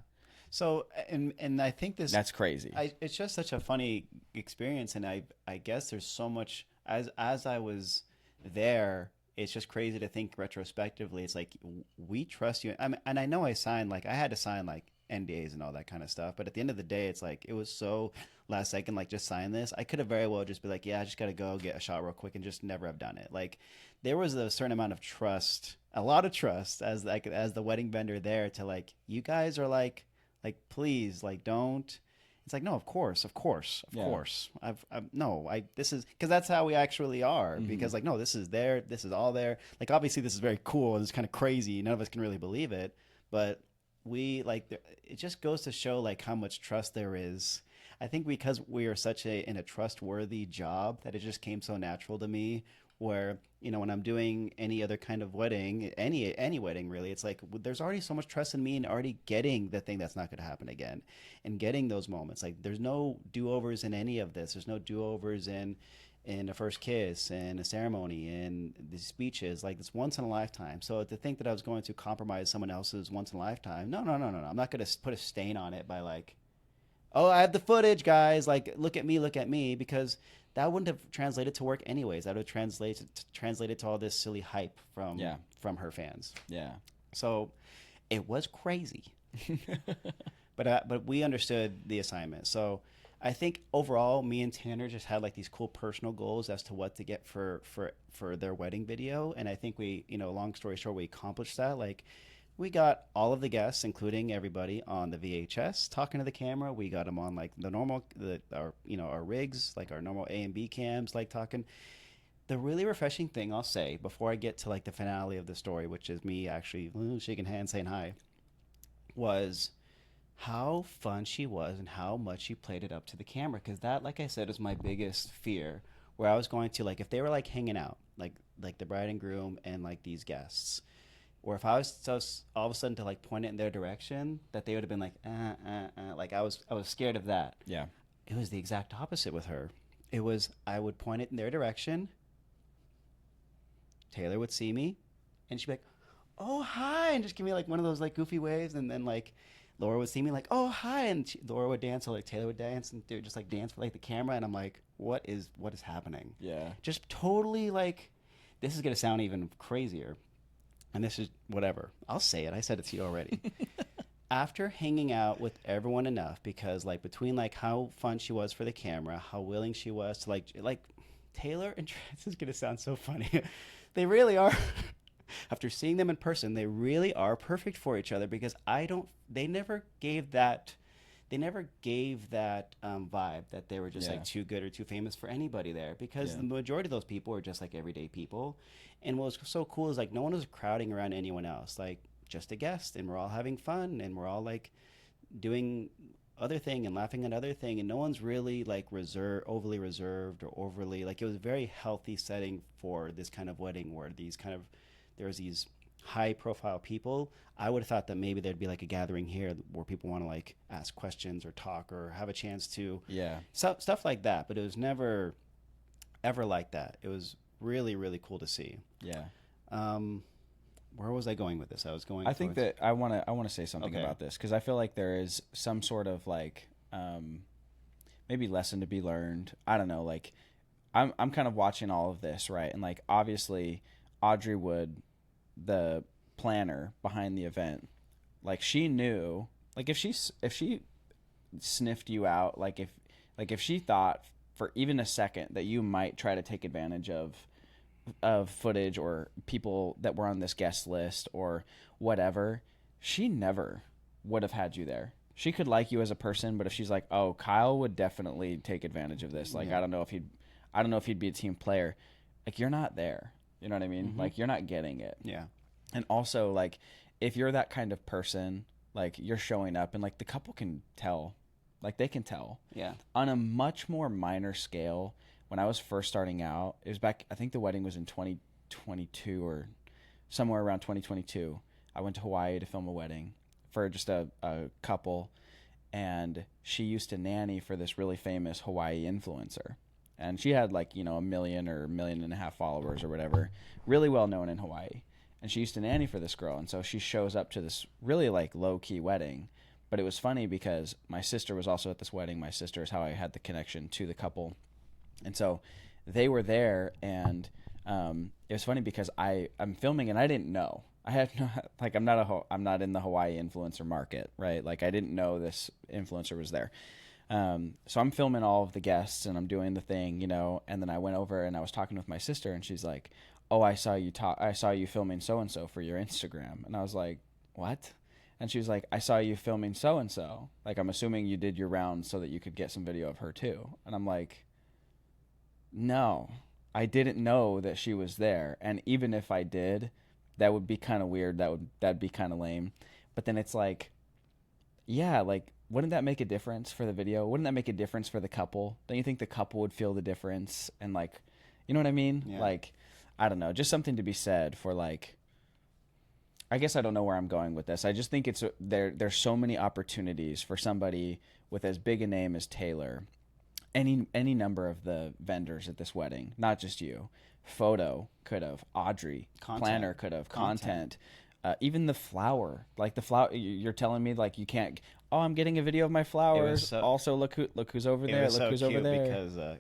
So and I think that's crazy. It's just such a funny experience, and I guess there's so much as I was there. It's just crazy to think retrospectively. It's like, we trust you. And I know I had to sign like NDAs and all that kind of stuff. But at the end of the day, it's like, it was so last second, like, just sign this. I could have very well just be like, yeah, I just got to go get a shot real quick and just never have done it. Like, there was a certain amount of trust, a lot of trust as the wedding vendor there to like, you guys are like, please, like, don't. It's like, no, of course. This is, because that's how we actually are. Mm-hmm. Because like, no, this is all there. Like, obviously this is very cool and it's kind of crazy. None of us can really believe it, but it just goes to show like how much trust there is. I think because we are such in a trustworthy job that it just came so natural to me, where, you know, when I'm doing any other kind of wedding, any wedding really, it's like, there's already so much trust in me and already getting the thing that's not going to happen again, and getting those moments. Like, there's no do-overs in any of this. There's no do-overs in a first kiss and a ceremony and the speeches. Like, it's once in a lifetime. So to think that I was going to compromise someone else's once in a lifetime, no. I'm not going to put a stain on it by like, oh, I have the footage, guys. Like, look at me, because that wouldn't have translated to work anyways. That would have translated to all this silly hype from her fans. Yeah. So it was crazy, but we understood the assignment. So I think overall, me and Tanner just had like these cool personal goals as to what to get for their wedding video, and I think we, you know, long story short, we accomplished that. Like, we got all of the guests, including everybody, on the VHS talking to the camera. We got them on like the normal, our rigs, like our normal A and B cams, like talking. The really refreshing thing I'll say before I get to like the finale of the story, which is me actually shaking hands, saying hi, was how fun she was and how much she played it up to the camera. Because that, like I said, is my biggest fear. Where I was going to, like, if they were like hanging out, like the bride and groom and like these guests. Or if I was all of a sudden to like point it in their direction, that they would have been like, like I was scared of that. Yeah. It was the exact opposite with her. It was, I would point it in their direction. Taylor would see me, and she'd be like, "Oh, hi," and just give me like one of those like goofy waves, and then like Laura would see me like, "Oh, hi," and Laura would dance, or like Taylor would dance, and they would just like dance for like the camera, and I'm like, what is happening? Yeah. Just totally like, this is gonna sound even crazier. And this is whatever. I'll say it. I said it to you already. After hanging out with everyone enough, because like between like how fun she was for the camera, how willing she was to like Taylor and this is gonna sound so funny. They really are. After seeing them in person, they really are perfect for each other, because they never gave that vibe that they were just like too good or too famous for anybody there, because the majority of those people were just like everyday people. And what was so cool is like no one was crowding around anyone else, like just a guest, and we're all having fun, and we're all like doing other thing and laughing at other thing, and no one's really like overly reserved or overly like, it was a very healthy setting for this kind of wedding where there's these high profile people. I would have thought that maybe there'd be like a gathering here where people want to like ask questions or talk or have a chance to stuff like that, but it was never ever like that. It was really, really cool to see. Where was I going with this? I think that I want to say something about this, because I feel like there is some sort of like maybe lesson to be learned. I don't know. Like, I'm kind of watching all of this, right? And like, obviously, Audrey Wood, the planner behind the event, like, she knew, like, if she sniffed you out, like if she thought for even a second that you might try to take advantage of footage or people that were on this guest list or whatever, she never would have had you there. She could like you as a person, but if she's like, oh, Kyle would definitely take advantage of this. Like, I don't know if he'd be a team player. Like, you're not there. You know what I mean? Mm-hmm. Like, you're not getting it. Yeah. And also, like, if you're that kind of person, like, you're showing up and like the couple can tell. Like, they can tell. Yeah. On a much more minor scale, when I was first starting out, it was back, I think the wedding was in 2022 or somewhere around 2022. I went to Hawaii to film a wedding for just a couple, and she used to nanny for this really famous Hawaii influencer. And she had like, 1 million or 1.5 million followers or whatever, really well known in Hawaii. And she used to nanny for this girl. And so she shows up to this really like low key wedding. But it was funny because my sister was also at this wedding. My sister is how I had the connection to the couple. And so they were there, and it was funny because I'm filming and I didn't know. I had no, like, I'm not in the Hawaii influencer market, right? Like, I didn't know this influencer was there. So I'm filming all of the guests and I'm doing the thing, and then I went over and I was talking with my sister, and she's like, oh, I saw you filming so-and-so for your Instagram. And I was like, what? And she was like, I saw you filming so-and-so. Like, I'm assuming you did your rounds so that you could get some video of her too. And I'm like, no, I didn't know that she was there. And even if I did, that would be kind of weird. That'd be kind of lame. But then it's like, yeah, like, wouldn't that make a difference for the video? Wouldn't that make a difference for the couple? Don't you think the couple would feel the difference? And like, you know what I mean? Yeah. Like, I don't know, just something to be said for like, I guess I don't know where I'm going with this. I just think there's so many opportunities for somebody with as big a name as Taylor, any number of the vendors at this wedding, not just you. Photo could have, Audrey, planner could have, content. Even the flower, like the flower, you're telling me like you can't. Oh, I'm getting a video of my flowers. Also, look who's over there. Look who's over there. Because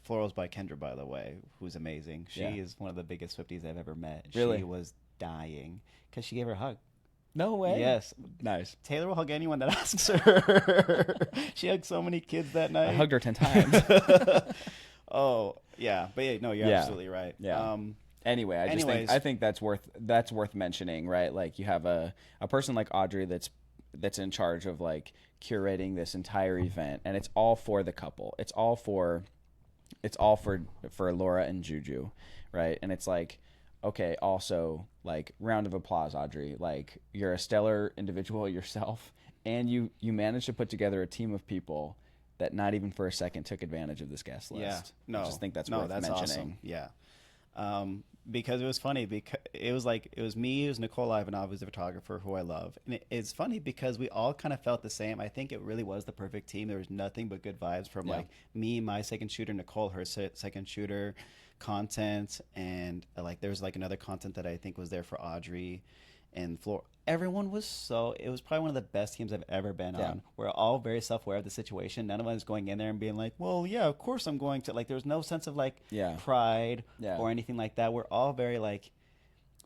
Florals by Kendra, by the way, who's amazing. She is one of the biggest Swifties I've ever met. Really? She was dying because she gave her a hug. No way. Yes. Nice. Taylor will hug anyone that asks her. She hugged so many kids that night. I hugged her 10 times. Oh, yeah. But yeah, no, you're absolutely right. Yeah. Anyway, I think that's worth mentioning, right? Like, you have a person like Audrey that's in charge of like curating this entire event, and it's all for the couple. It's all for Laura and JuJu, right? And it's like, okay, also, like, round of applause, Audrey. Like, you're a stellar individual yourself, and you managed to put together a team of people that not even for a second took advantage of this guest list. Yeah, no, I just think that's worth mentioning. Awesome. Yeah. Because it was funny, because it was me, it was Nicole Ivanov, who's the photographer who I love. And it's funny because we all kind of felt the same. I think it really was the perfect team. There was nothing but good vibes from like me, my second shooter, Nicole, her second shooter, content, and like there was like another content that I think was there for Audrey and Floor. Everyone was it was probably one of the best teams I've ever been on. We're all very self-aware of the situation. None of us going in there and being like, well, yeah, of course I'm going to. Like, there was no sense of like pride or anything like that. We're all very like,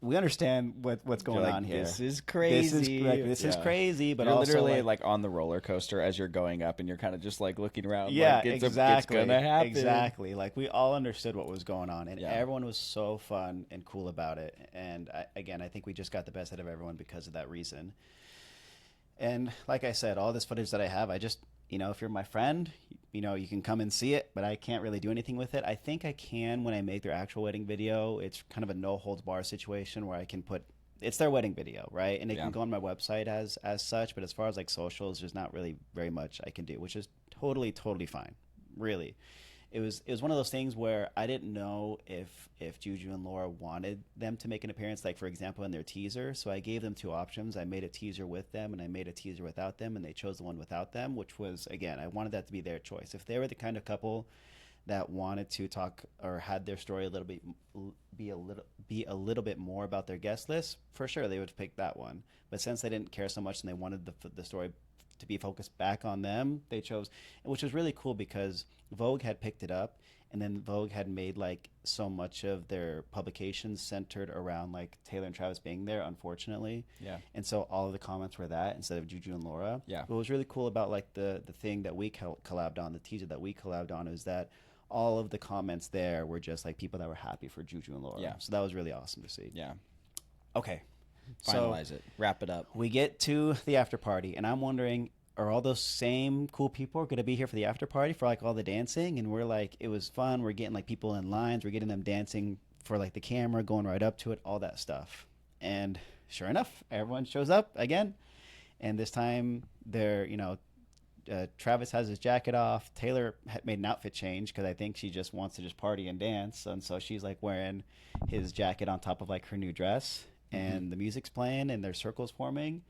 we understand what's going on here. This is crazy. This is crazy, but you're also literally like on the roller coaster as you're going up, and you're kind of just like looking around. Yeah, like, exactly. It's gonna happen. Exactly. Like, we all understood what was going on, and everyone was so fun and cool about it. And I think we just got the best out of everyone because of that reason. And like I said, all this footage that I have, I just, if you're my friend, you can come and see it, but I can't really do anything with it. I think I can when I make their actual wedding video. It's kind of a no holds bar situation where I can put, it's their wedding video, right? And it can go on my website as such, but as far as like socials, there's not really very much I can do, which is totally fine. Really. It was one of those things where I didn't know if JuJu and Laura wanted them to make an appearance, like, for example, in their teaser. So I gave them two options. I made a teaser with them, and I made a teaser without them, and they chose the one without them, which was, again, I wanted that to be their choice. If they were the kind of couple that wanted to talk or had their story be a little bit more about their guest list, for sure they would pick that one. But since they didn't care so much and they wanted the story to be focused back on them, they chose, which was really cool because Vogue had picked it up, and then Vogue had made like so much of their publications centered around like Taylor and Travis being there, unfortunately. Yeah. And so all of the comments were that instead of JuJu and Laura. Yeah. What was really cool about like the thing that we collabed on, the teaser that we collabed on, is that all of the comments there were just like people that were happy for JuJu and Laura. Yeah. So that was really awesome to see. Yeah. Okay. Finalize it. Wrap it up. We get to the after party, and I'm wondering, are all those same cool people going to be here for the after party for like all the dancing? And we're like, it was fun. We're getting like people in lines. We're getting them dancing for like the camera, going right up to it, all that stuff. And sure enough, everyone shows up again. And this time they're, Travis has his jacket off. Taylor had made an outfit change because I think she just wants to just party and dance. And so she's like wearing his jacket on top of like her new dress. And the music's playing and there's circles forming.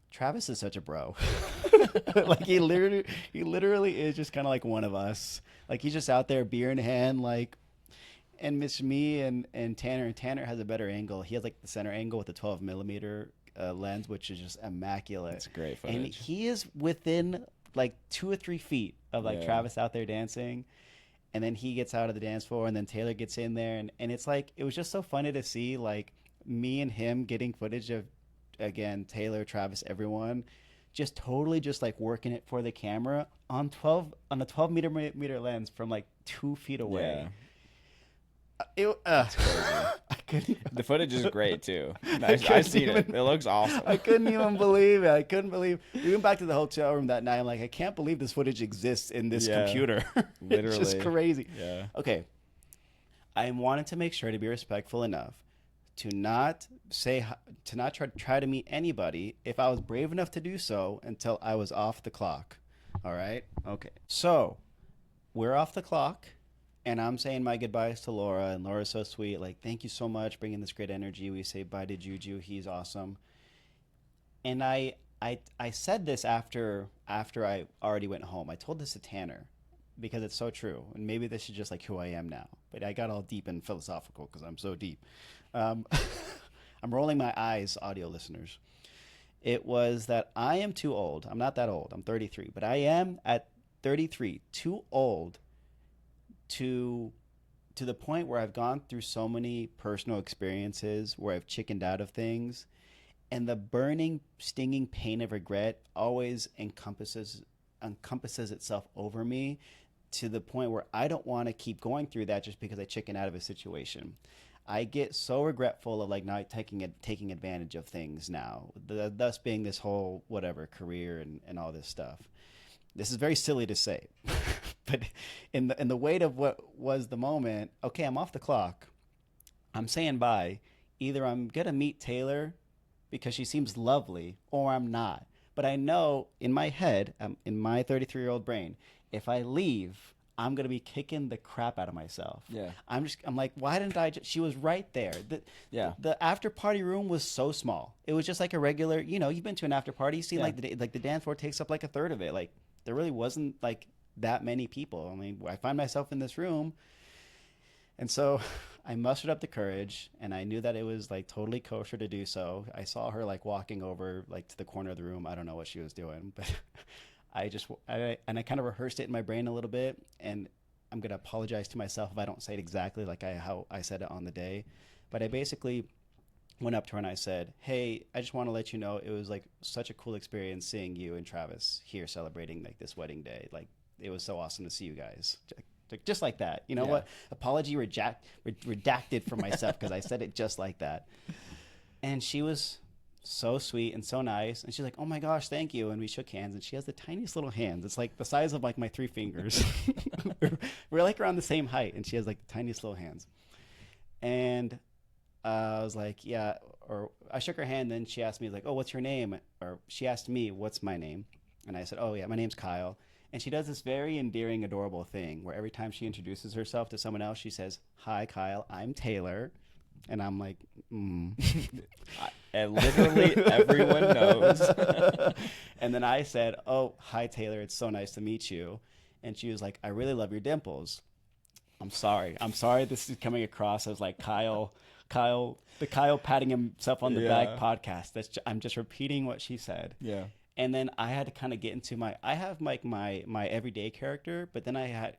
Travis is such a bro. Like he literally is just kind of like one of us. Like he's just out there, beer in hand, like. And Miss Me and Tanner. And Tanner has a better angle. He has like the center angle with the 12 millimeter lens, which is just immaculate. It's great footage. And he is within like 2 or 3 feet of like Travis out there dancing. And then he gets out of the dance floor, and then Taylor gets in there, and it's like it was just so funny to see like me and him getting footage of, again, Taylor, Travis, everyone just totally just like working it for the camera on a 12 meter lens from like 2 feet away. Yeah. That's crazy. The footage is great too. I've seen it. It looks awesome. I couldn't even believe it. We went back to the hotel room that night. I'm like, I can't believe this footage exists in this computer. Literally. It's just crazy. Yeah. Okay. I wanted to make sure to be respectful enough to not try to meet anybody if I was brave enough to do so until I was off the clock. All right? Okay. So we're off the clock, and I'm saying my goodbyes to Laura, and Laura's so sweet. Like, thank you so much, bringing this great energy. We say bye to JuJu. He's awesome. And I said this after I already went home. I told this to Tanner because it's so true. And maybe this is just like who I am now. But I got all deep and philosophical because I'm so deep. I'm rolling my eyes, audio listeners. It was that I am too old. I'm not that old. I'm 33. But I am, at 33, too old to the point where I've gone through so many personal experiences where I've chickened out of things. And the burning, stinging pain of regret always encompasses itself over me to the point where I don't want to keep going through that just because I chicken out of a situation. I get so regretful of like not taking advantage of things now, thus being this whole whatever career and all this stuff. This is very silly to say, but in the weight of what was the moment, okay, I'm off the clock. I'm saying bye. Either I'm gonna meet Taylor because she seems lovely, or I'm not. But I know in my head, in my 33-year-old brain, if I leave, I'm going to be kicking the crap out of myself. Yeah. I'm like, why didn't I she was right there. The after party room was so small. It was just like a regular, you've been to an after party, you see like the dance floor takes up like a third of it. Like there really wasn't like that many people. I mean, I find myself in this room. And so I mustered up the courage, and I knew that it was like totally kosher to do so. I saw her like walking over like to the corner of the room. I don't know what she was doing, but I kind of rehearsed it in my brain a little bit, and I'm going to apologize to myself if I don't say it exactly like how I said it on the day. But I basically went up to her and I said, hey, I just want to let you know it was like such a cool experience seeing you and Travis here celebrating like this wedding day. Like it was so awesome to see you guys. Just like that. You know what? Apology redacted for myself because I said it just like that. And she was so sweet and so nice. And she's like, oh my gosh, thank you. And we shook hands, and she has the tiniest little hands. It's like the size of like my 3 fingers. we're like around the same height, and she has like the tiniest little hands. And I was like, yeah. Or I shook her hand, then she asked me like, oh, what's your name? Or she asked me, what's my name? And I said, oh yeah, my name's Kyle. And she does this very endearing, adorable thing where every time she introduces herself to someone else, she says, hi, Kyle, I'm Taylor. And I'm like, And literally everyone knows. And then I said, oh, hi, Taylor. It's so nice to meet you. And she was like, I really love your dimples. I'm sorry this is coming across as like Kyle patting himself on the back podcast. I'm just repeating what she said. Yeah. And then I had to kind of get into I have like my everyday character, but then I had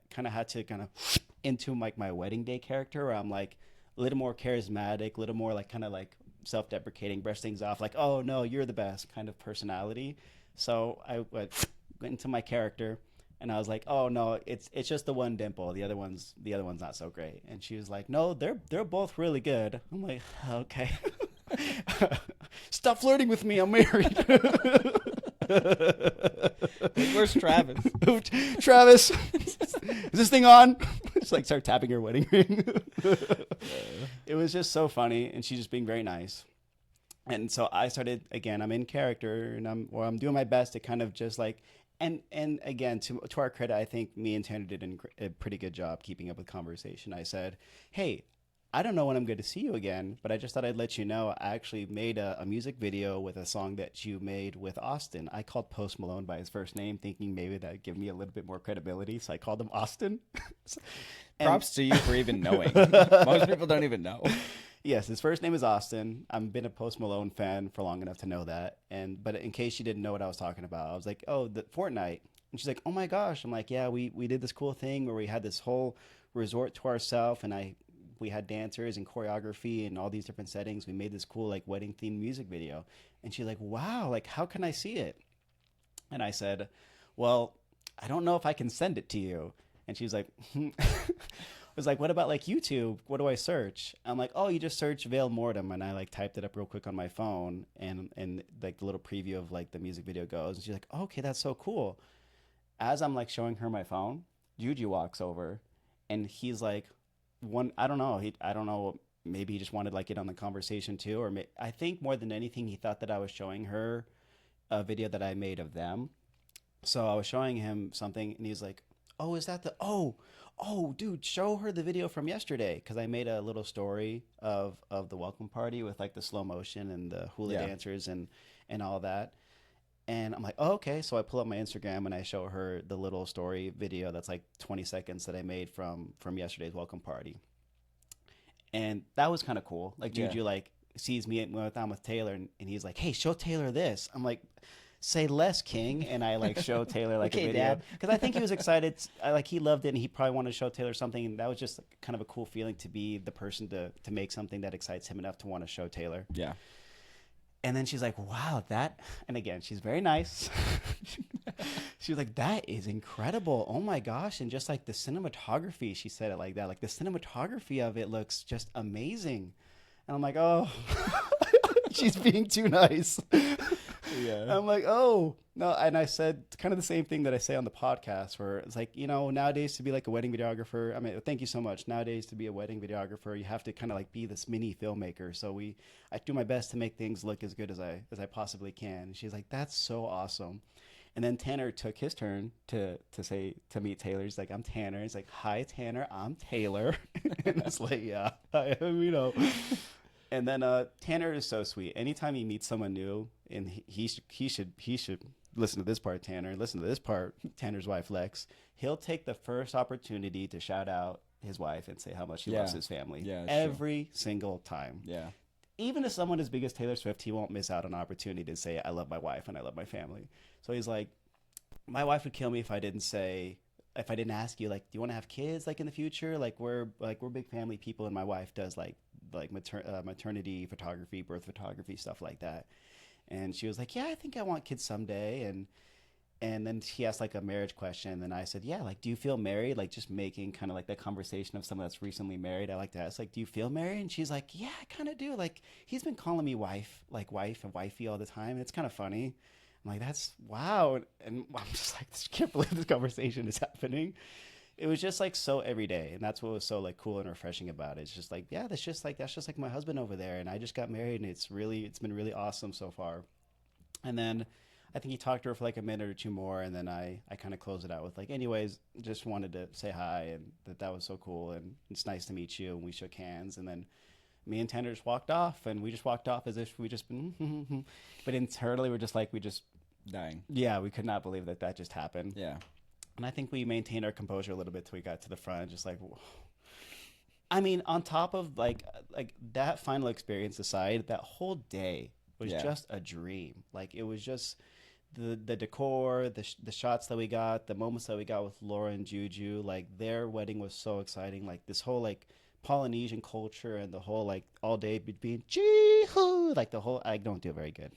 to kind of into like my wedding day character where I'm like a little more charismatic, a little more like kind of like self-deprecating, brush things off, like, oh no, you're the best kind of personality. So I went into my character, and I was like, oh no, it's just the one dimple. The other one's not so great. And she was like, no, they're both really good. I'm like, okay. Stop flirting with me. I'm married. Where's Travis? Travis, is this thing on? Just like start tapping her wedding ring. It was just so funny, and she's just being very nice. And so I started again. I'm in character, and I'm doing my best to kind of just like, and again, to our credit, I think me and Tanner did a pretty good job keeping up with conversation. I said, hey, I don't know when I'm going to see you again, but I just thought I'd let you know I actually made a music video with a song that you made with Austin. I called Post Malone by his first name, thinking maybe that would give me a little bit more credibility, so I called him Austin. Props to you for even knowing. Most people don't even know. Yes, his first name is Austin. I've been a Post Malone fan for long enough to know that. But in case you didn't know what I was talking about, I was like, oh, the Fortnite. And she's like, oh my gosh. I'm like, yeah, we did this cool thing where we had this whole resort to ourselves, and we had dancers and choreography and all these different settings. We made this cool like wedding themed music video. And she's like, wow, like how can I see it? And I said, well, I don't know if I can send it to you. And she was like, I was like, what about like YouTube? What do I search? I'm like, oh, you just search Veil Mortem. And I like typed it up real quick on my phone, and like the little preview of like the music video goes. And she's like, oh, okay, that's so cool. As I'm like showing her my phone, JuJu walks over, and he's like, I don't know. Maybe he just wanted like it on the conversation too, or I think more than anything, he thought that I was showing her a video that I made of them. So I was showing him something, and he's like, "Oh, is that dude, show her the video from yesterday." Because I made a little story of the welcome party with like the slow motion and the hula dancers and all that. And I'm like, oh, okay. So I pull up my Instagram and I show her the little story video that's like 20 seconds that I made from yesterday's welcome party. And that was kind of cool. Like JuJu like sees me when I'm with Taylor, and he's like, hey, show Taylor this. I'm like, say less, King. And I like show Taylor like okay, a video. Because I think he was excited. He loved it, and he probably wanted to show Taylor something. And that was just kind of a cool feeling to be the person to make something that excites him enough to want to show Taylor. Yeah. And then she's like, wow, and again, she's very nice. She was like, that is incredible. Oh my gosh. And just like the cinematography, she said it like that. Like the cinematography of it looks just amazing. And I'm like, oh, she's being too nice. Yeah. I'm like, oh, no. And I said kind of the same thing that I say on the podcast, where it's like, nowadays to be like a wedding videographer, I mean, thank you so much. Nowadays to be a wedding videographer, you have to kind of like be this mini filmmaker. So I do my best to make things look as good as I possibly can. And she's like, that's so awesome. And then Tanner took his turn to meet Taylor. He's like, I'm Tanner. He's like, hi, Tanner, I'm Taylor. And it's like, yeah, I am, And then Tanner is so sweet. Anytime he meets someone new, and he should listen to this part, Tanner. Listen to this part, Tanner's wife, Lex. He'll take the first opportunity to shout out his wife and say how much he loves his family. Yeah, every single time. Yeah. Even if someone as big as Taylor Swift, he won't miss out on an opportunity to say, I love my wife and I love my family. So he's like, my wife would kill me if I didn't ask you, like, do you want to have kids like in the future? Like we're big family people, and my wife does like maternity photography, birth photography, stuff like that. And she was like, yeah, I think I want kids someday. And then she asked like a marriage question, and I said, yeah, like, do you feel married? Like just making kind of like that conversation of someone that's recently married. I like to ask, like, do you feel married? And she's like, yeah, I kind of do. Like he's been calling me wife and wifey all the time. And it's kind of funny. I'm like, that's wow. And I'm just like, I can't believe this conversation is happening. It was just like so every day, and that's what was so like cool and refreshing about it. It's just like, yeah, that's just like my husband over there, and I just got married, and it's been really awesome so far. And then I think he talked to her for like a minute or two more, and then I kind of closed it out with like, anyways, just wanted to say hi, and that was so cool, and it's nice to meet you. And we shook hands, and then me and Tanner just walked off, and we just walked off as if we just been, but internally we're just like, we just dying. Yeah, we could not believe that just happened. Yeah. And I think we maintained our composure a little bit till we got to the front. Just like, I mean, on top of like that final experience aside, that whole day was just a dream. Like it was just the decor, the shots that we got, the moments that we got with Laura and Juju, like their wedding was so exciting. Like this whole like Polynesian culture and the whole like all day being Jee-hoo, like the whole, I don't do very good.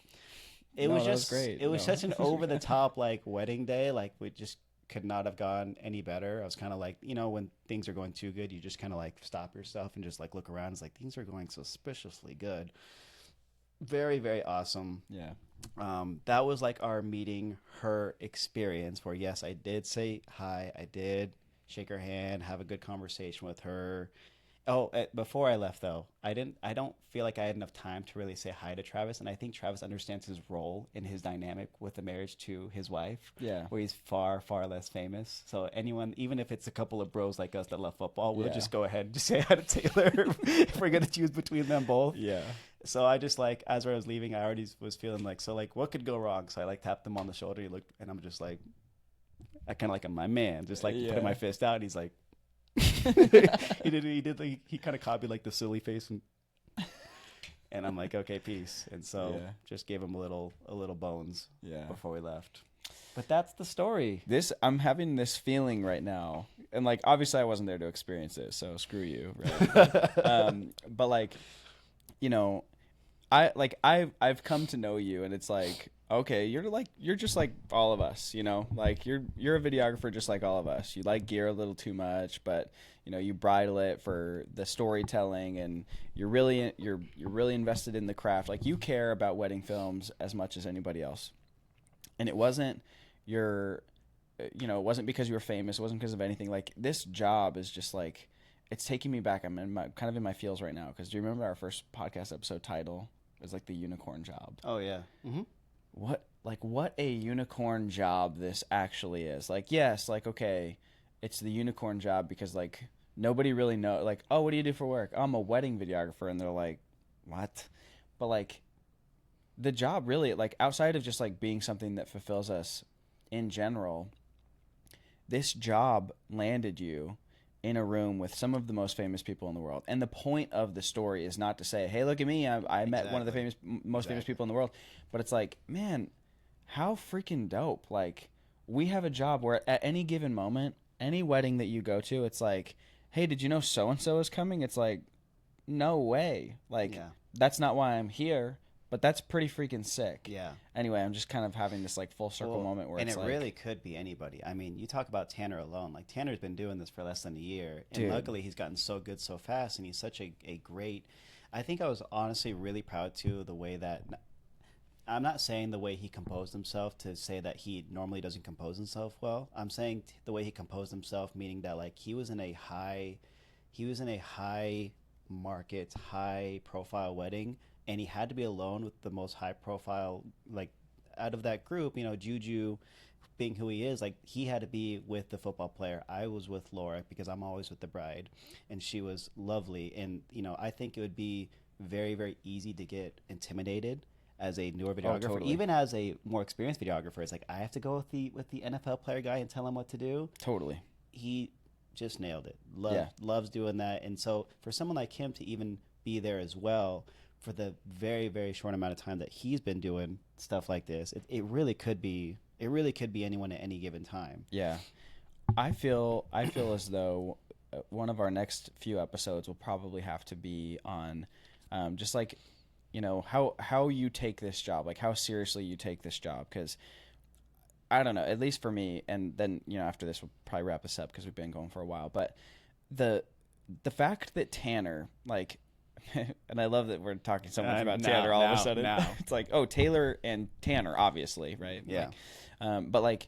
It was just great. It was such an over the top like wedding day. Like we just could not have gone any better. I was kind of like, you know, when things are going too good, you just kind of like stop yourself and just like look around. It's like things are going suspiciously good. Very, very awesome. Yeah. That was like our meeting her experience where, yes, I did say hi. I did shake her hand, have a good conversation with her. Oh, before I left though, I don't feel like I had enough time to really say hi to Travis, and I think Travis understands his role in his dynamic with the marriage to his wife. Yeah, where he's far, far less famous. So anyone, even if it's a couple of bros like us that love football, we'll just go ahead and just say hi to Taylor if we're gonna choose between them both. Yeah. So I just like, as I was leaving, I already was feeling like, so like, what could go wrong? So I like tapped him on the shoulder. He looked, and I'm just like, I kind of like, I'm my man, just like putting my fist out. And he's like. he kind of copied like the silly face and I'm like, okay, peace. And so just gave him a little bones before we left. But that's the story. I'm having this feeling right now, and like obviously I wasn't there to experience it, so screw you, right? But like, you know, I've come to know you, and it's like, okay, you're just like all of us, you know, like you're a videographer just like all of us. You like gear a little too much, but you know, you bridle it for the storytelling, and you're really invested in the craft. Like you care about wedding films as much as anybody else. And it wasn't it wasn't because you were famous. It wasn't because of anything. Like this job is just like, it's taking me back. I'm kind of in my feels right now. Because do you remember our first podcast episode title? It was like the unicorn job. Oh yeah. Mm-hmm. What a unicorn job this actually is. Like, yes, like, okay, it's the unicorn job because like nobody really know, like, oh, what do you do for work? Oh, I'm a wedding videographer. And they're like, what? But like the job really, like outside of just like being something that fulfills us in general, this job landed you in a room with some of the most famous people in the world. And the point of the story is not to say, hey, look at me, I met one of the most famous people in the world. But it's like, man, how freaking dope. Like, we have a job where at any given moment, any wedding that you go to, it's like, hey, did you know so-and-so is coming? It's like, no way. Like, that's not why I'm here. But that's pretty freaking sick. Yeah. Anyway, I'm just kind of having this like full circle moment where it's like, really could be anybody. I mean, you talk about Tanner alone. Like Tanner's been doing this for less than a year, and luckily he's gotten so good so fast, and he's such a great. I think I was honestly really proud too the way that. I'm not saying the way he composed himself to say that he normally doesn't compose himself well. I'm saying the way he composed himself, meaning that like he was in a high market, high profile wedding. And he had to be alone with the most high profile, like out of that group, you know, Juju being who he is, like he had to be with the football player. I was with Laura because I'm always with the bride, and she was lovely. And, you know, I think it would be very, very easy to get intimidated as a newer videographer, totally. Even as a more experienced videographer. It's like, I have to go with the NFL player guy and tell him what to do. Totally. He just nailed it. Loves doing that. And so for someone like him to even be there as well, for the very, very short amount of time that he's been doing stuff like this, it really could be anyone at any given time. Yeah. I feel as though one of our next few episodes will probably have to be on just like, you know, how you take this job, like how seriously you take this job. Because I don't know, at least for me, and then, you know, after this we'll probably wrap this up because we've been going for a while. But the fact that Tanner, like, and I love that we're talking so much about Tanner all of a sudden. It's like, oh, Taylor and Tanner, obviously, right? Yeah. Like, but like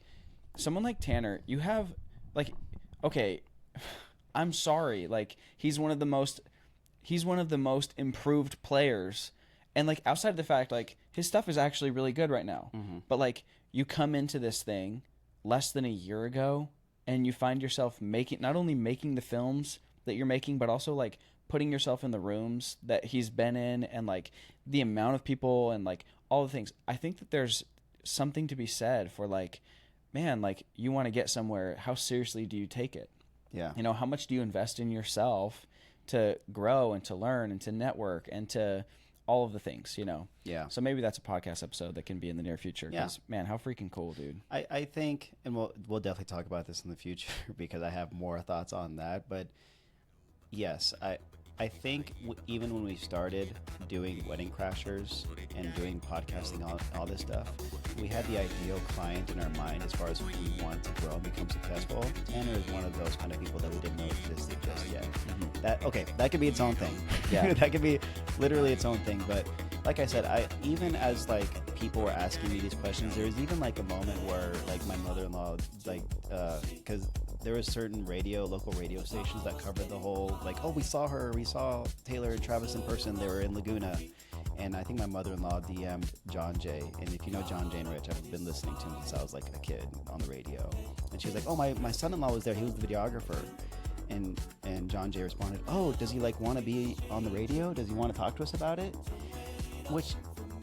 someone like Tanner, you have like, okay, I'm sorry, like he's one of the most improved players, and like outside of the fact, like his stuff is actually really good right now. Mm-hmm. But like you come into this thing less than a year ago, and you find yourself not only making the films that you're making, but also like putting yourself in the rooms that he's been in, and like the amount of people and like all the things. I think that there's something to be said for like, man, like you want to get somewhere, how seriously do you take it? Yeah. You know, how much do you invest in yourself to grow and to learn and to network and to all of the things, you know. Yeah. So maybe that's a podcast episode that can be in the near future. Yeah. Man, how freaking cool, dude. I think, and we'll definitely talk about this in the future because I have more thoughts on that. But yes, I think even when we started doing Wedding Crashers and doing podcasting, all this stuff, we had the ideal client in our mind as far as we want to grow and become successful. Tanner is one of those kind of people that we didn't know existed just yet. Mm-hmm. That could be its own thing. Yeah, that could be literally its own thing. But like I said, even as like people were asking me these questions, there was even like a moment where like my mother-in-law, like, because there was certain local radio stations that covered the whole, like, oh, we saw Taylor and Travis in person. They were in Laguna. And I think my mother-in-law DM'd John Jay. And if you know John Jay and Rich, I've been listening to him since I was like a kid on the radio. And she was like, oh, my son-in-law was there. He was the videographer. And John Jay responded, oh, does he like want to be on the radio? Does he want to talk to us about it? Which,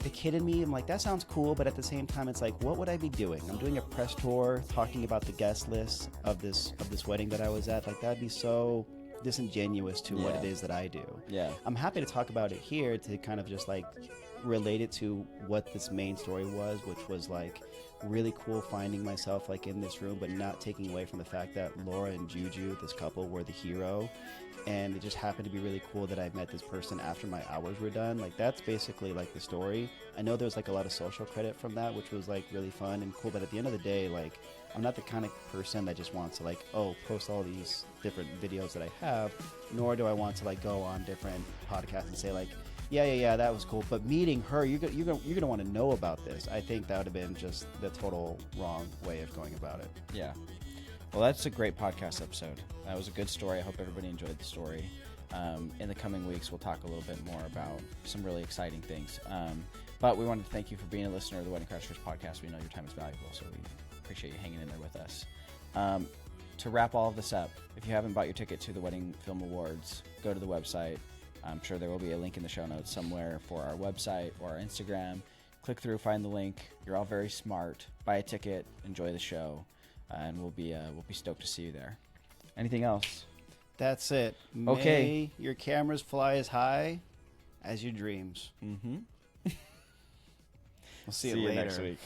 the kid in me, I'm like, that sounds cool, but at the same time, it's like, what would I be doing? I'm doing a press tour, talking about the guest list of this wedding that I was at. Like, that'd be so disingenuous to what it is that I do. Yeah. I'm happy to talk about it here to kind of just like relate it to what this main story was, which was like really cool finding myself like in this room, but not taking away from the fact that Laura and JuJu, this couple, were the hero. And it just happened to be really cool that I met this person after my hours were done. Like, that's basically like the story. I know there's like a lot of social credit from that, which was like really fun and cool. But at the end of the day, like, I'm not the kind of person that just wants to like, oh, post all these different videos that I have, nor do I want to like go on different podcasts and say like, yeah, that was cool. But meeting her, you're gonna want to know about this. I think that would have been just the total wrong way of going about it. Yeah. Well, that's a great podcast episode. That was a good story. I hope everybody enjoyed the story. In the coming weeks, we'll talk a little bit more about some really exciting things. But we wanted to thank you for being a listener of the Wedding Crashers podcast. We know your time is valuable, so we appreciate you hanging in there with us. To wrap all of this up, if you haven't bought your ticket to the Wedding Film Awards, go to the website. I'm sure there will be a link in the show notes somewhere for our website or our Instagram. Click through, find the link. You're all very smart. Buy a ticket, enjoy the show, and we'll be stoked to see you there. Anything else? That's it. Okay. May your cameras fly as high as your dreams. Mm-hmm. We'll see you later. next week.